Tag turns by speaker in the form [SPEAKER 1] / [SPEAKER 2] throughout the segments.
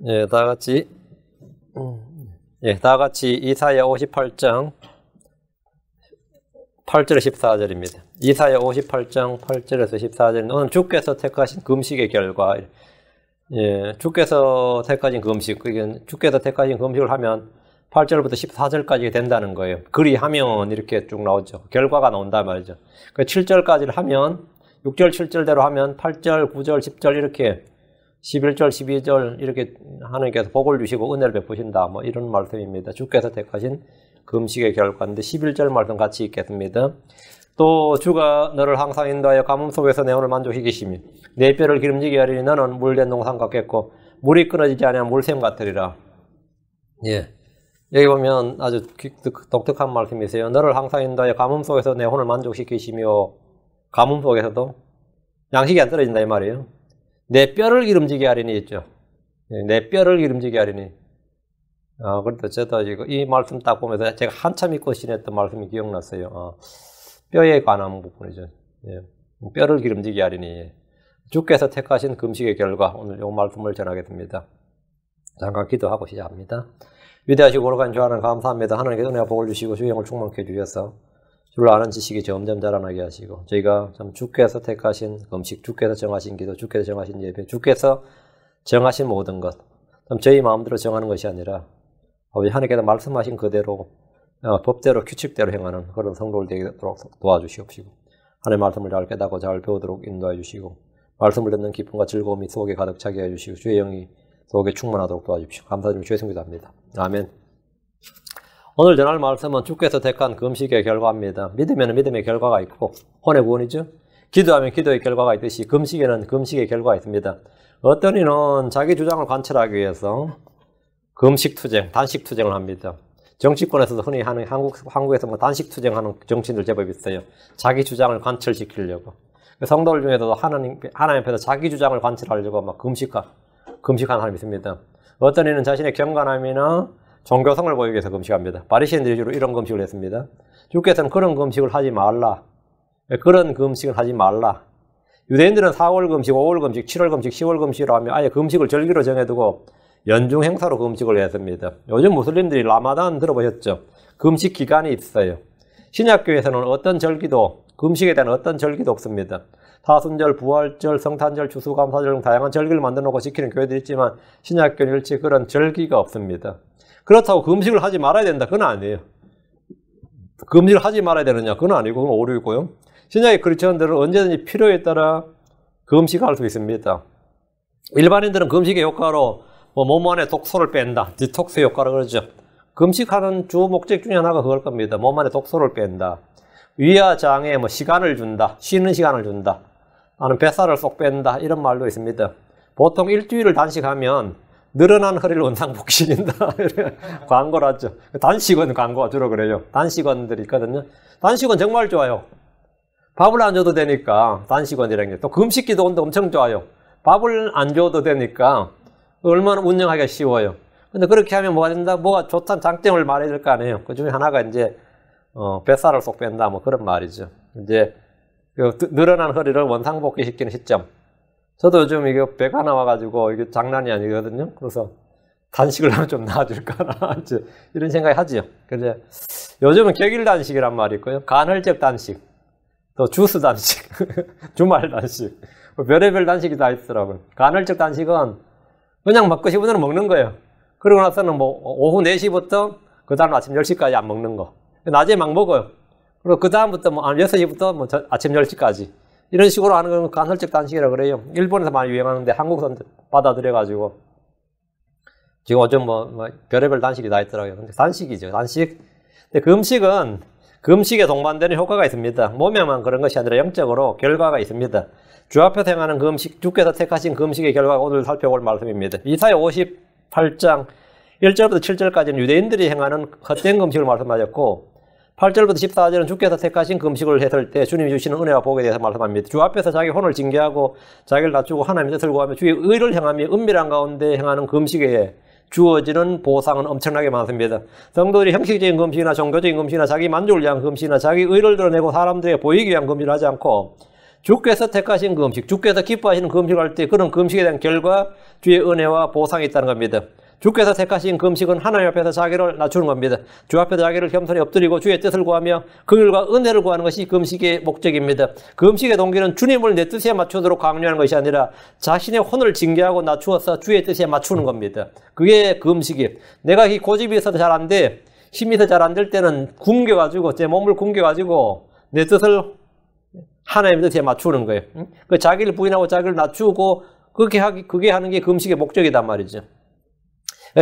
[SPEAKER 1] 예, 다 같이 이사야 58장 8절에서 14절입니다. 이사야 58장 8절에서 14절은 오늘 주께서 택하신 금식의 결과, 주께서 택하신 금식, 주께서 택하신 금식을 하면 8절부터 14절까지 된다는 거예요. 그리하면 이렇게 쭉 나오죠. 결과가 나온단 말이죠. 그 7절까지를 하면 6절, 7절대로 하면 8절, 9절, 10절 이렇게 11절, 12절 이렇게 하나님께서 복을 주시고 은혜를 베푸신다. 뭐 이런 말씀입니다. 주께서 택하신 금식의 결과인데 11절 말씀 같이 읽겠습니다. 또 주가 너를 항상 인도하여 가뭄 속에서 내 혼을 만족시키시며 내 뼈를 기름지게 하리니 너는 물된 동산 같겠고 물이 끊어지지 아니하면 물샘 같으리라. 예. 여기 보면 아주 독특한 말씀이세요. 너를 항상 인도하여 가뭄 속에서 내 혼을 만족시키시며 가뭄 속에서도 양식이 안 떨어진다 이 말이에요. 내 뼈를 기름지게 하리니 있죠. 내 뼈를 기름지게 하리니. 그래도 저도 이 말씀 딱 보면서 제가 한참 잊고 지냈던 말씀이 기억났어요. 뼈에 관한 부분이죠. 예. 뼈를 기름지게 하리니. 주께서 택하신 금식의 결과, 오늘 이 말씀을 전하겠습니다. 잠깐 기도하고 시작합니다. 위대하시고 거룩한 주 하나님 감사합니다. 하나님께서 은혜와 복을 주시고 주의 영을 충만케 주셔서 주를 아는 지식이 점점 자라나게 하시고 저희가 참 주께서 택하신 금식, 주께서 정하신 기도, 주께서 정하신 예배, 주께서 정하신 모든 것, 참 저희 마음대로 정하는 것이 아니라 아버지 하나님께서 말씀하신 그대로 법대로 규칙대로 행하는 그런 성도를 되도록 도와주시옵시고 하나님의 말씀을 잘 깨닫고 잘 배우도록 인도해 주시고 말씀을 듣는 기쁨과 즐거움이 속에 가득 차게 해주시고 주의 영이 속에 충만하도록 도와주십시오. 감사드리며 주의 성기도 합니다. 아멘. 오늘 전할 말씀은 주께서 택한 금식의 결과입니다. 믿으면 믿음의 결과가 있고 혼의 구원이죠. 기도하면 기도의 결과가 있듯이 금식에는 금식의 결과가 있습니다. 어떤 이는 자기 주장을 관철하기 위해서 금식투쟁, 단식투쟁을 합니다. 정치권에서도 흔히 하는 한국에서 뭐 단식투쟁하는 정치인들 제법 있어요. 자기 주장을 관철시키려고. 성도들 중에서도 하나님 앞에서 자기 주장을 관철하려고 막 금식하는 사람이 있습니다. 어떤 이는 자신의 경건함이나 종교성을 보이기 위해서 금식합니다. 바리새인들이 주로 이런 금식을 했습니다. 주께서는 그런 금식을 하지 말라. 그런 금식을 하지 말라. 유대인들은 4월 금식, 5월 금식, 7월 금식, 10월 금식이라고 하며 아예 금식을 절기로 정해두고 연중 행사로 금식을 했습니다. 요즘 무슬림들이 라마단 들어보셨죠? 금식 기간이 있어요. 신약교회에서는 어떤 절기도 금식에 대한 어떤 절기도 없습니다. 사순절, 부활절, 성탄절, 추수감사절 등 다양한 절기를 만들어 놓고 지키는 교회들이 있지만 신약교회는 일체 그런 절기가 없습니다. 그렇다고 금식을 하지 말아야 된다. 그건 아니에요. 금식을 하지 말아야 되느냐? 그건 아니고 그건 오류고요. 신약의 크리스천들은 언제든지 필요에 따라 금식할 수 있습니다. 일반인들은 금식의 효과로 몸 안에 독소를 뺀다. 디톡스 효과를 그러죠. 금식하는 주 목적 중에 하나가 그걸 겁니다. 몸 안에 독소를 뺀다. 위와 장에 시간을 준다. 쉬는 시간을 준다. 나는 뱃살을 쏙 뺀다. 이런 말도 있습니다. 보통 일주일을 단식하면 늘어난 허리를 원상복귀시킨다. 광고를 하죠. 단식원 광고가 주로 그래요. 단식원들이 있거든요. 단식원 정말 좋아요. 밥을 안 줘도 되니까 단식원이라는 게. 또 금식 기도원도 엄청 좋아요. 밥을 안 줘도 되니까 얼마나 운영하기가 쉬워요. 근데 그렇게 하면 뭐가 된다? 뭐가 좋다는 장점을 말해야 될 거 아니에요. 그 중에 하나가 이제 뱃살을 쏙 뺀다. 뭐 그런 말이죠. 이제 늘어난 허리를 원상복귀시키는 시점. 저도 요즘 이게 배가 나와가지고 이게 장난이 아니거든요. 그래서 단식을 하면 좀 나아질까나 이런 생각이 하지요. 그래서 요즘은 격일 단식이란 말이 있고요. 간헐적 단식, 또 주스 단식, 주말 단식, 별의별 단식이 다 있더라고요. 간헐적 단식은 그냥 먹고 싶은 대로 먹는 거예요. 그러고 나서는 뭐 오후 4시부터 그 다음 아침 10시까지 안 먹는 거. 낮에 막 먹어요. 그리고 그 다음부터 6시부터 아침 10시까지. 이런 식으로 하는 건 간헐적 단식이라고 그래요. 일본에서 많이 유행하는데 한국에서 받아들여가지고. 지금 요즘 별의별 단식이 다 있더라고요. 근데 단식이죠. 단식. 근데 금식에 동반되는 효과가 있습니다. 몸에만 그런 것이 아니라 영적으로 결과가 있습니다. 주 앞에서 행하는 금식, 주께서 택하신 금식의 결과가 오늘 살펴볼 말씀입니다. 이사야 58장 1절부터 7절까지는 유대인들이 행하는 헛된 금식을 말씀하셨고 8절부터 14절은 주께서 택하신 금식을 했을 때 주님이 주시는 은혜와 복에 대해서 말씀합니다. 주 앞에서 자기 혼을 징계하고 자기를 낮추고 하나님의 뜻을 구하며 주의 의를 행하며 은밀한 가운데 행하는 금식에 주어지는 보상은 엄청나게 많습니다. 성도들이 형식적인 금식이나 종교적인 금식이나 자기 만족을 위한 금식이나 자기 의를 드러내고 사람들에게 보이기 위한 금식을 하지 않고 주께서 택하신 그 음식, 주께서 기뻐하시는 그 음식을 할 때 그런 그 음식에 대한 결과 주의 은혜와 보상이 있다는 겁니다. 주께서 택하신 그 음식은 하나님 앞에서 자기를 낮추는 겁니다. 주 앞에서 자기를 겸손히 엎드리고 주의 뜻을 구하며 긍휼과 은혜를 구하는 것이 그 음식의 목적입니다. 그 음식의 동기는 주님을 내 뜻에 맞추도록 강요하는 것이 아니라 자신의 혼을 징계하고 낮추어서 주의 뜻에 맞추는 겁니다. 그게 그 음식이. 내가 이 고집이 있어도 잘 안 돼. 힘이 더 잘 안 될 때는 굶겨가지고 제 몸을 굶겨가지고 내 뜻을 하나님의 뜻에 맞추는 거예요. 그 자기를 부인하고 자기를 낮추고 그게 하는 게 그 음식의 목적이단 말이죠.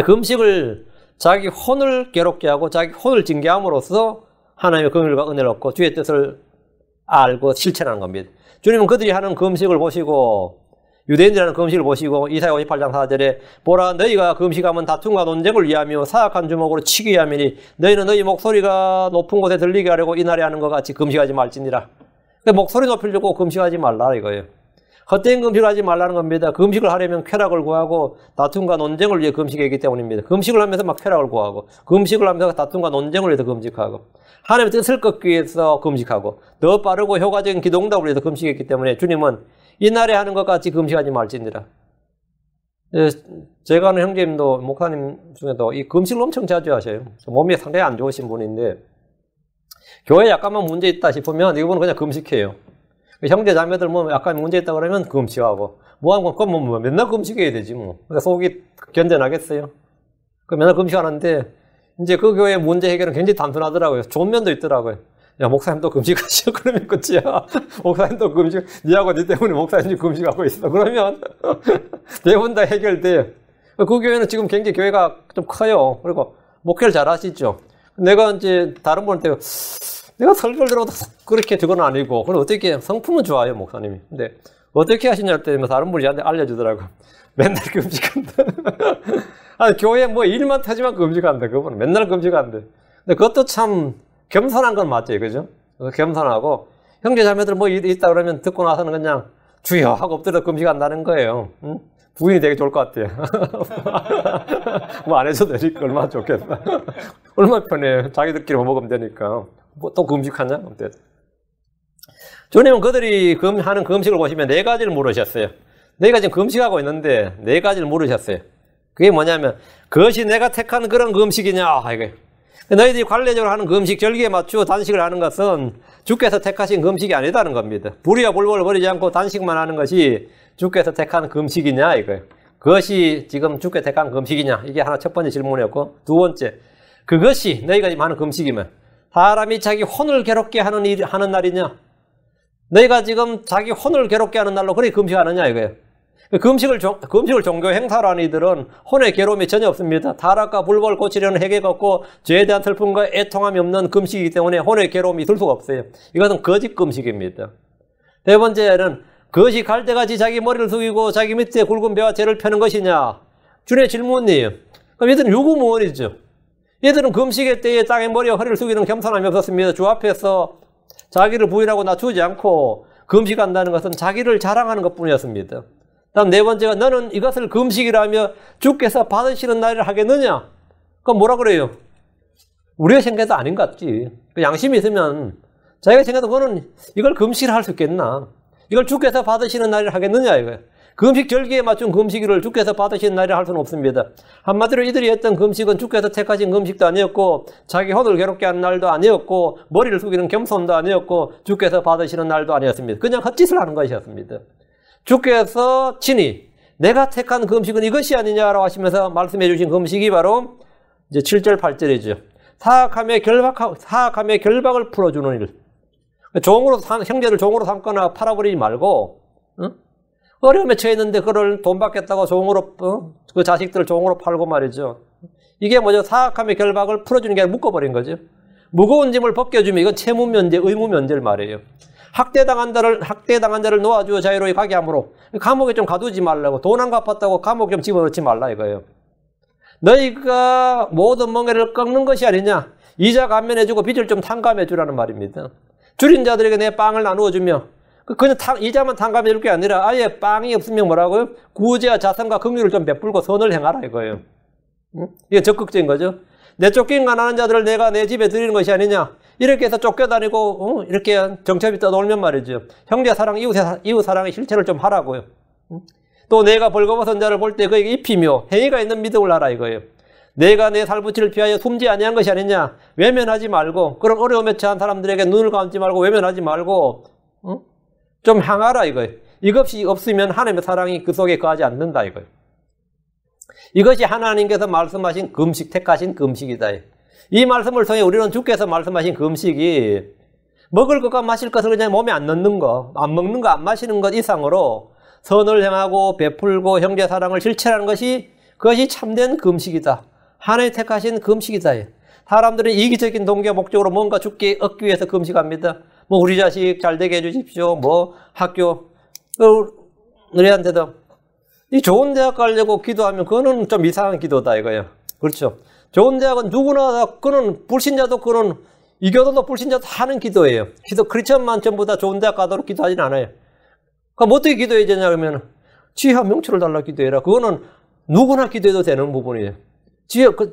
[SPEAKER 1] 그 음식을 자기 혼을 괴롭게 하고 자기 혼을 징계함으로써 하나님의 긍휼과 은혜를 얻고 주의 뜻을 알고 실천하는 겁니다. 주님은 그들이 하는 그 음식을 보시고 유대인들이 하는 그 음식을 보시고 이사야 58장 4절에 보라 너희가 그 음식하면 다툼과 논쟁을 위하며 사악한 주먹으로 치기 위함이니 너희는 너희 목소리가 높은 곳에 들리게 하려고 이날에 하는 것 같이 금식하지 말지니라. 목소리 높이려고 금식하지 말라 이거예요. 헛된 금식을 하지 말라는 겁니다. 금식을 하려면 쾌락을 구하고 다툼과 논쟁을 위해 금식했기 때문입니다. 금식을 하면서 막 쾌락을 구하고 금식을 하면서 다툼과 논쟁을 위해서 금식하고 하나님의 뜻을 꺾기 위해서 금식하고 더 빠르고 효과적인 기도응답을 위해서 금식했기 때문에 주님은 이날에 하는 것 같이 금식하지 말지니라. 제가 아는 형제님도 목사님 중에도 이 금식을 엄청 자주 하셔요. 몸이 상당히 안 좋으신 분인데 교회에 약간만 문제 있다 싶으면 이분은 그냥 금식해요. 형제 자매들 뭐 약간 문제 있다 그러면 금식하고 뭐하는 건 뭐 맨날 금식해야 되지 뭐. 그러니까 속이 견뎌나겠어요. 그 맨날 금식하는데 이제 그 교회 문제 해결은 굉장히 단순하더라고요. 좋은 면도 있더라고요. 야 목사님도 금식하시오. 그러면 끝이야. 목사님도 금식, 니하고 니 때문에 목사님이 금식하고 있어. 그러면 대부분 다 해결돼. 그 교회는 지금 굉장히 교회가 좀 커요. 그리고 목회를 잘 하시죠. 내가 이제 다른 분한테 내가 설교를 들어도 그렇게 저건 아니고, 그럼 어떻게, 성품은 좋아요, 목사님이. 근데 어떻게 하시냐 할 때 다른 분이 저한테 알려주더라고. 맨날 금식한다. 아니, 교회 뭐 일만 하지만 금식한다. 그분은 맨날 금식한다. 근데 그것도 참 겸손한 건 맞죠, 그죠? 겸손하고, 형제 자매들 뭐 일이 있다 그러면 듣고 나서는 그냥 주여 하고 엎드려 금식한다는 거예요. 응? 부인이 되게 좋을 것 같아요. 뭐 안 해줘도 되니까 얼마나 좋겠다. 얼마나 편해. 자기들끼리 먹으면 되니까. 뭐 또 금식하냐? 주님은 그들이 하는 금식을 보시면 네 가지를 물으셨어요. 너희가 지금 금식하고 있는데 네 가지를 물으셨어요. 그게 뭐냐면 그것이 내가 택한 그런 금식이냐? 이거예요. 너희들이 관례적으로 하는 금식, 절기에 맞추어 단식을 하는 것은 주께서 택하신 금식이 아니다는 겁니다. 불의와 불법을 버리지 않고 단식만 하는 것이 주께서 택한 금식이냐 이거예요. 그것이 지금 주께 택한 금식이냐? 이게 하나 첫 번째 질문이었고, 두 번째, 그것이 너희가 지금 하는 금식이면 사람이 자기 혼을 괴롭게 하는 날이냐? 너희가 지금 자기 혼을 괴롭게 하는 날로 그렇게 금식하느냐 이거예요. 금식을 종교 행사로 하는 이들은 혼의 괴로움이 전혀 없습니다. 타락과 불법을 고치려는 회개가 없고 죄에 대한 슬픔과 애통함이 없는 금식이기 때문에 혼의 괴로움이 있을 수가 없어요. 이것은 거짓 금식입니다. 네 번째는 그것이 갈대같이 자기 머리를 숙이고 자기 밑에 굵은 배와 재를 펴는 것이냐? 주님의 질문이에요. 그럼 얘들은 유구무원이죠. 얘들은 금식의 때에 땅에 머리와 허리를 숙이는 겸손함이 없었습니다. 주 앞에서 자기를 부인하고 낮추지 않고 금식한다는 것은 자기를 자랑하는 것뿐이었습니다. 다음 네 번째가 너는 이것을 금식이라며 주께서 받으시는 날을 하겠느냐? 그럼 뭐라 그래요? 우리가 생각해도 아닌 것 같지. 양심이 있으면 자기가 생각해도 그거는 이걸 금식을 할 수 있겠나? 이걸 주께서 받으시는 날을 하겠느냐 이거예요. 금식 절기에 맞춘 금식일을 주께서 받으시는 날이라 할 수는 없습니다. 한마디로 이들이 했던 금식은 주께서 택하신 금식도 아니었고 자기 혼을 괴롭게 하는 날도 아니었고 머리를 숙이는 겸손도 아니었고 주께서 받으시는 날도 아니었습니다. 그냥 헛짓을 하는 것이었습니다. 주께서 친히 내가 택한 금식은 이것이 아니냐라고 하시면서 말씀해 주신 금식이 바로 이제 7절 8절이죠. 사악함의 결박을 풀어주는 일. 형제를 종으로 삼거나 팔아버리지 말고, 응? 어려움에 처했는데 그걸 돈 받겠다고 종으로, 그 자식들을 종으로 팔고 말이죠. 이게 뭐죠? 사악함의 결박을 풀어주는 게 아니라 묶어버린 거죠. 무거운 짐을 벗겨주면 이건 채무면제, 의무면제를 말해요. 학대당한 자를 놓아주어 자유로이 가게 하므로 감옥에 좀 가두지 말라고, 돈 안 갚았다고 감옥에 좀 집어넣지 말라 이거예요. 너희가 모든 멍에를 꺾는 것이 아니냐? 이자 감면해주고 빚을 좀 탕감해주라는 말입니다. 줄인 자들에게 내 빵을 나누어주며 그냥 이자만 탕감해줄 게 아니라 아예 빵이 없으면 뭐라고요? 구제와 자선과 긍휼을 좀 베풀고 선을 행하라 이거예요. 이게 적극적인 거죠. 내 쫓긴 가난한 자들을 내가 내 집에 드리는 것이 아니냐? 이렇게 해서 쫓겨다니고 이렇게 정첩이 떠돌면 말이죠. 형제 사랑, 이웃 사랑의 실천을 좀 하라고요. 또 내가 벌거벗은 자를 볼 때 그에게 입히며 행위가 있는 믿음을 하라 이거예요. 내가 내 살붙이를 피하여 숨지 아니한 것이 아니냐. 외면하지 말고 그런 어려움에 처한 사람들에게 눈을 감지 말고 외면하지 말고 좀 향하라 이거예요. 이것이 없으면 하나님의 사랑이 그 속에 거하지 않는다 이거예요. 이것이 하나님께서 말씀하신 금식, 택하신 금식이다. 이 말씀을 통해 우리는 주께서 말씀하신 금식이 먹을 것과 마실 것을 그냥 몸에 안 넣는 거, 안 먹는 거, 안 마시는 것 이상으로 선을 행하고 베풀고 형제 사랑을 실천하는 것이 그것이 참된 금식이다. 하나님 택하신 금식이다. 사람들은 이기적인 동기와 목적으로 뭔가 죽게 얻기 위해서 금식합니다. 뭐 우리 자식 잘 되게 해주십시오. 뭐 학교 우리한테도 이 좋은 대학 가려고 기도하면 그거는 좀 이상한 기도다 이거예요. 그렇죠? 좋은 대학은 누구나 그거는 불신자도 그거는 이교도도 불신자도 하는 기도예요. 크리스천만 전부 다 좋은 대학 가도록 기도하지는 않아요. 그럼 어떻게 기도해야 되냐 그러면 지하 명철을 달라 기도해라. 그거는 누구나 기도해도 되는 부분이에요.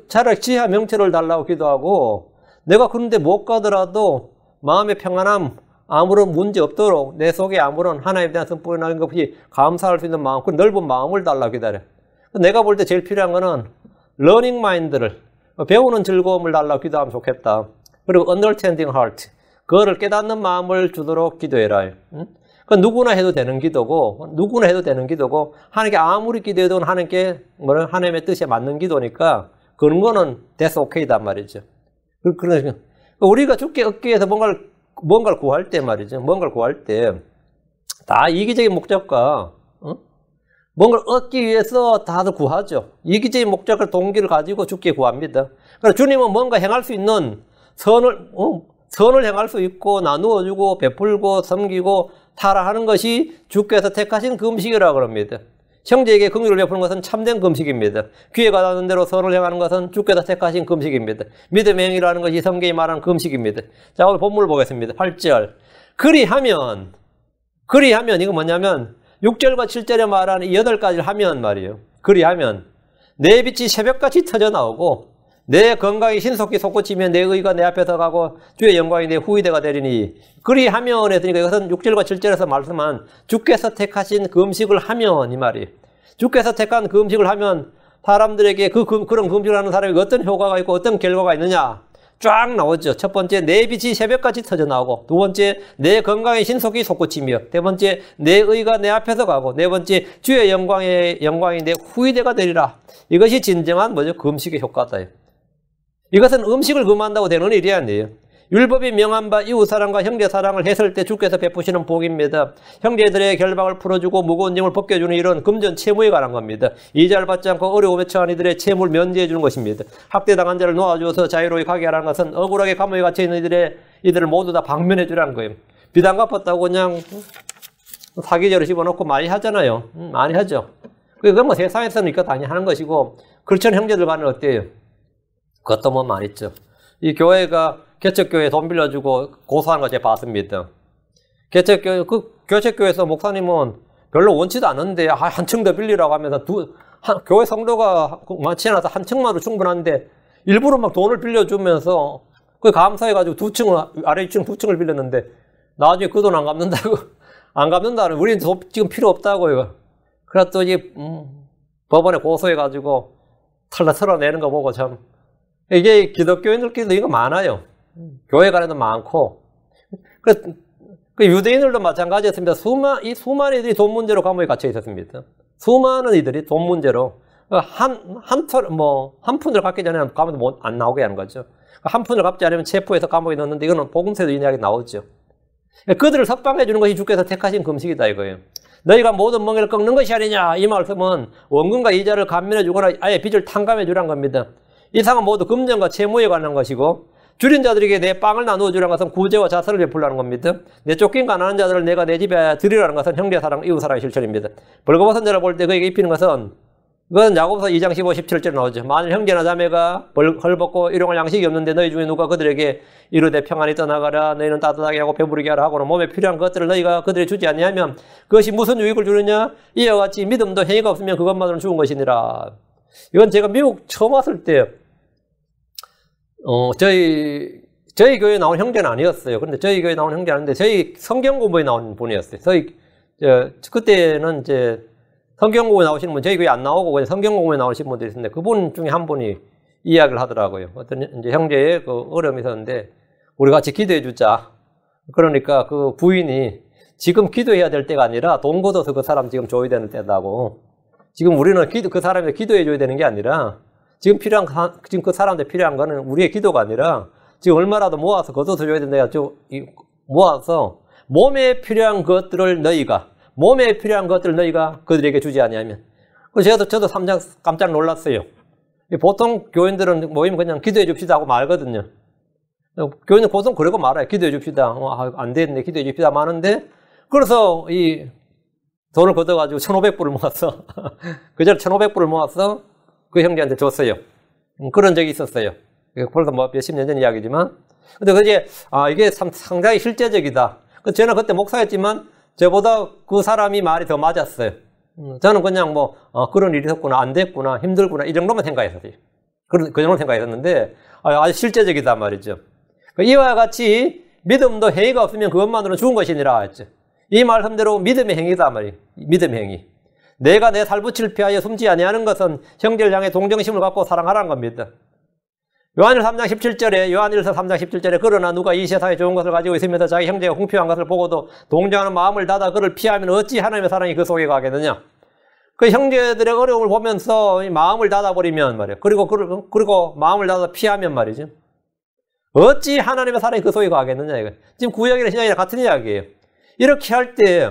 [SPEAKER 1] 차라리 지하 명철을 달라고 기도하고 내가 그런데 못 가더라도 마음의 평안함 아무런 문제 없도록 내 속에 아무런 하나님에 대한 선포에 나는 것이 감사할 수 있는 마음, 그 넓은 마음을 달라고 기다려. 내가 볼 때 제일 필요한 거는 러닝 마인드를 배우는 즐거움을 달라고 기도하면 좋겠다. 그리고 understanding heart 그거를 깨닫는 마음을 주도록 기도해라. 그 누구나 해도 되는 기도고 하나님께 아무리 기도해도 하나님의 뜻에 맞는 기도니까 그런 거는 that's okay단 말이죠. 그러니까 우리가 주께 얻기 위해서 뭔가를 구할 때 말이죠. 뭔가를 구할 때 다 이기적인 목적과 뭔가를 얻기 위해서 다들 구하죠. 이기적인 목적을 동기를 가지고 주께 구합니다. 그러니까 주님은 뭔가 행할 수 있는 선을 행할 수 있고 나누어주고 베풀고 섬기고 타락하는 것이 주께서 택하신 금식이라고 합니다. 형제에게 긍휼을 베푸는 것은 참된 금식입니다. 귀에 가닿는 대로 선을 행하는 것은 주께서 택하신 금식입니다. 믿음의 행위라는 것이 성경이 말하는 금식입니다. 자, 오늘 본문을 보겠습니다. 8절. 그리하면 이거 뭐냐면 6절과 7절에 말하는 이 8가지를 하면 말이에요. 그리하면 내 빛이 새벽같이 터져나오고 내 건강이 신속히 솟구치며 내 의가 내 앞에서 가고 주의 영광이 내 후위대가 되리니 그리하면 했으니까 이것은 6절과 7절에서 말씀한 주께서 택하신 금식을 하면 이 말이에요. 주께서 택한 금식을 하면 사람들에게 그런 금식을 하는 사람에게 어떤 효과가 있고 어떤 결과가 있느냐 쫙 나오죠. 첫 번째 내 빛이 새벽같이 터져나오고 두 번째 내 건강이 신속히 솟구치며 세 번째 내 의가 내 앞에서 가고 네 번째 주의 영광이 내 후위대가 되리라. 이것이 진정한 금식의 효과다. 이것은 음식을 금한다고 되는 일이 아니에요. 율법이 명한 바 이웃사랑과 형제사랑을 했을 때 주께서 베푸시는 복입니다. 형제들의 결박을 풀어주고 무거운 짐을 벗겨주는 일은 금전 채무에 관한 겁니다. 이자를 받지 않고 어려움에 처한 이들의 채무를 면제해 주는 것입니다. 학대당한 자를 놓아주어서 자유로이 가게 하라는 것은 억울하게 감옥에 갇혀있는 이들을 모두 다 방면해 주라는 거예요. 빚 안 갚았다고 그냥 사기죄로 집어넣고 많이 하잖아요. 많이 하죠. 그건 뭐 세상에서는 이거 당연히 하는 것이고 크리스천 형제들 간은 어때요? 그것도 뭐 많이 있죠. 이 교회가 개척교회에 돈 빌려주고 고소하는 거 제가 봤습니다. 개척교회에서 목사님은 별로 원치도 않은데 한 층 더 빌리라고 하면서 교회 성도가 많지 않아서 한 층만으로 충분한데 일부러 막 돈을 빌려주면서 그 감사해가지고 아래 2층 2층을 빌렸는데 나중에 그 돈 안 갚는다고 안 갚는다는 우리는 지금 필요 없다고요. 그랬더니 법원에 고소해가지고 털어내는 거 보고 참 이게 기독교인들끼리도 이거 많아요. 교회 간에도 많고. 그 유대인들도 마찬가지였습니다. 수많은 이들이 돈 문제로 감옥에 갇혀 있었습니다. 수많은 이들이 돈 문제로 한 푼을 갚기 전에는 감옥에 안 나오게 하는 거죠. 한 푼을 갚지 않으면 체포해서 감옥에 넣는데 이거는 복음서에도 이야기 나오죠. 그들을 석방해 주는 것이 주께서 택하신 금식이다 이거예요. 너희가 모든 멍에를 꺾는 것이 아니냐 이 말씀은 원금과 이자를 감면해 주거나 아예 빚을 탕감해 주란 겁니다. 이상은 모두 금전과 채무에 관한 것이고 줄인 자들에게 내 빵을 나누어 주라는 것은 구제와 자선을 베풀라는 겁니다. 내 쫓긴 가난한 자들을 내가 내 집에 드리라는 것은 형제사랑, 이웃사랑의 실천입니다. 벌거벗은 자를 볼 때 그에게 입히는 것은 그건 야고보서 2장 15, 17절에 나오죠. 만일 형제나 자매가 헐벗고 일용할 양식이 없는데 너희 중에 누가 그들에게 이르되 평안히 떠나가라 너희는 따뜻하게 하고 배부르게 하라 하고는 몸에 필요한 것들을 너희가 그들에게 주지 아니하면 그것이 무슨 유익을 주느냐 이와 같이 믿음도 행위가 없으면 그것만으로는 죽은 것이니라. 이건 제가 미국 처음 왔을 때 저희 저희 교회에 나온 형제는 아니었어요. 그런데 저희 교회에 나온 형제는 아닌데 저희 성경 공부에 나온 분이었어요. 그때는 이제 성경 공부에 나오시는 분, 저희 교회 안 나오고 성경 공부에 나오신 분들이 있었는데 그분 중에 한 분이 이야기를 하더라고요. 어떤 이제 형제의 그 어려움이 있었는데 우리 같이 기도해 주자. 그러니까 그 부인이 지금 기도해야 될 때가 아니라 돈 걷어서 그 사람 지금 줘야 되는 때다고. 지금 우리는 그 사람이 기도해 줘야 되는 게 아니라 지금 그 사람한테 필요한 거는 우리의 기도가 아니라 지금 얼마라도 모아서 걷어서 줘야 된다. 모아서 몸에 필요한 것들을 너희가 그들에게 주지 아니하면. 그래서 저도 깜짝 놀랐어요. 보통 교인들은 모이면 그냥 기도해 줍시다 하고 말거든요. 교인은 보통 그러고 말아요. 기도해 줍시다. 안 되겠네. 기도해 줍시다. 하는데, 그래서 이 돈을 걷어가지고 1,500불을 모았어. 그전에 1,500불을 모았어. 그 형제한테 줬어요. 그런 적이 있었어요. 벌써 뭐 몇십 년 전 이야기지만. 근데 그게, 이게 상당히 실제적이다. 저는 그때 목사였지만, 저보다 그 사람이 말이 더 맞았어요. 저는 그냥 그런 일이 있었구나, 안 됐구나, 힘들구나, 이 정도만 생각했어요. 그 정도 생각했었는데, 아주 실제적이다 말이죠. 이와 같이 믿음도 행위가 없으면 그것만으로는 죽은 것이니라 했죠. 이 말씀대로 믿음의 행위다 말이에요. 믿음의 행위. 내가 내 살붙이를 피하여 숨지 아니하는 것은 형제를 향해 동정심을 갖고 사랑하라는 겁니다. 요한일서 3장 17절에 그러나 누가 이 세상에 좋은 것을 가지고 있으면서 자기 형제가 궁핍한 것을 보고도 동정하는 마음을 닫아 그를 피하면 어찌 하나님의 사랑이 그 속에 가겠느냐. 그 형제들의 어려움을 보면서 마음을 닫아버리면 말이에요. 그리고 마음을 닫아 피하면 말이죠. 어찌 하나님의 사랑이 그 속에 가겠느냐. 이거. 지금 구약이나 신약이랑 같은 이야기예요. 이렇게 할 때,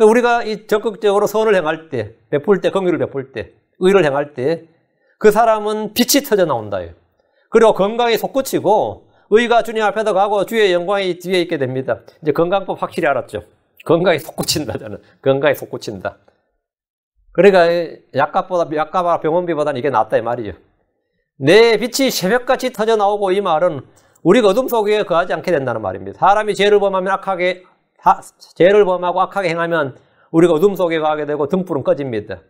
[SPEAKER 1] 우리가 적극적으로 선을 행할 때, 베풀 때, 긍휼을 베풀 때, 의를 행할 때, 그 사람은 빛이 터져 나온다요. 그리고 건강이 솟구치고, 의가 주님 앞에서 가고, 주의 영광이 뒤에 있게 됩니다. 이제 건강법 확실히 알았죠. 건강이 솟구친다, 저는. 건강이 솟구친다. 그러니까, 약값보다 병원비보다는 이게 낫다, 이 말이죠. 내 빛이 새벽같이 터져 나오고, 이 말은 우리가 어둠 속에 거하지 않게 된다는 말입니다. 사람이 죄를 범하고 악하게 행하면 우리가 어둠 속에 가게 되고 등불은 꺼집니다.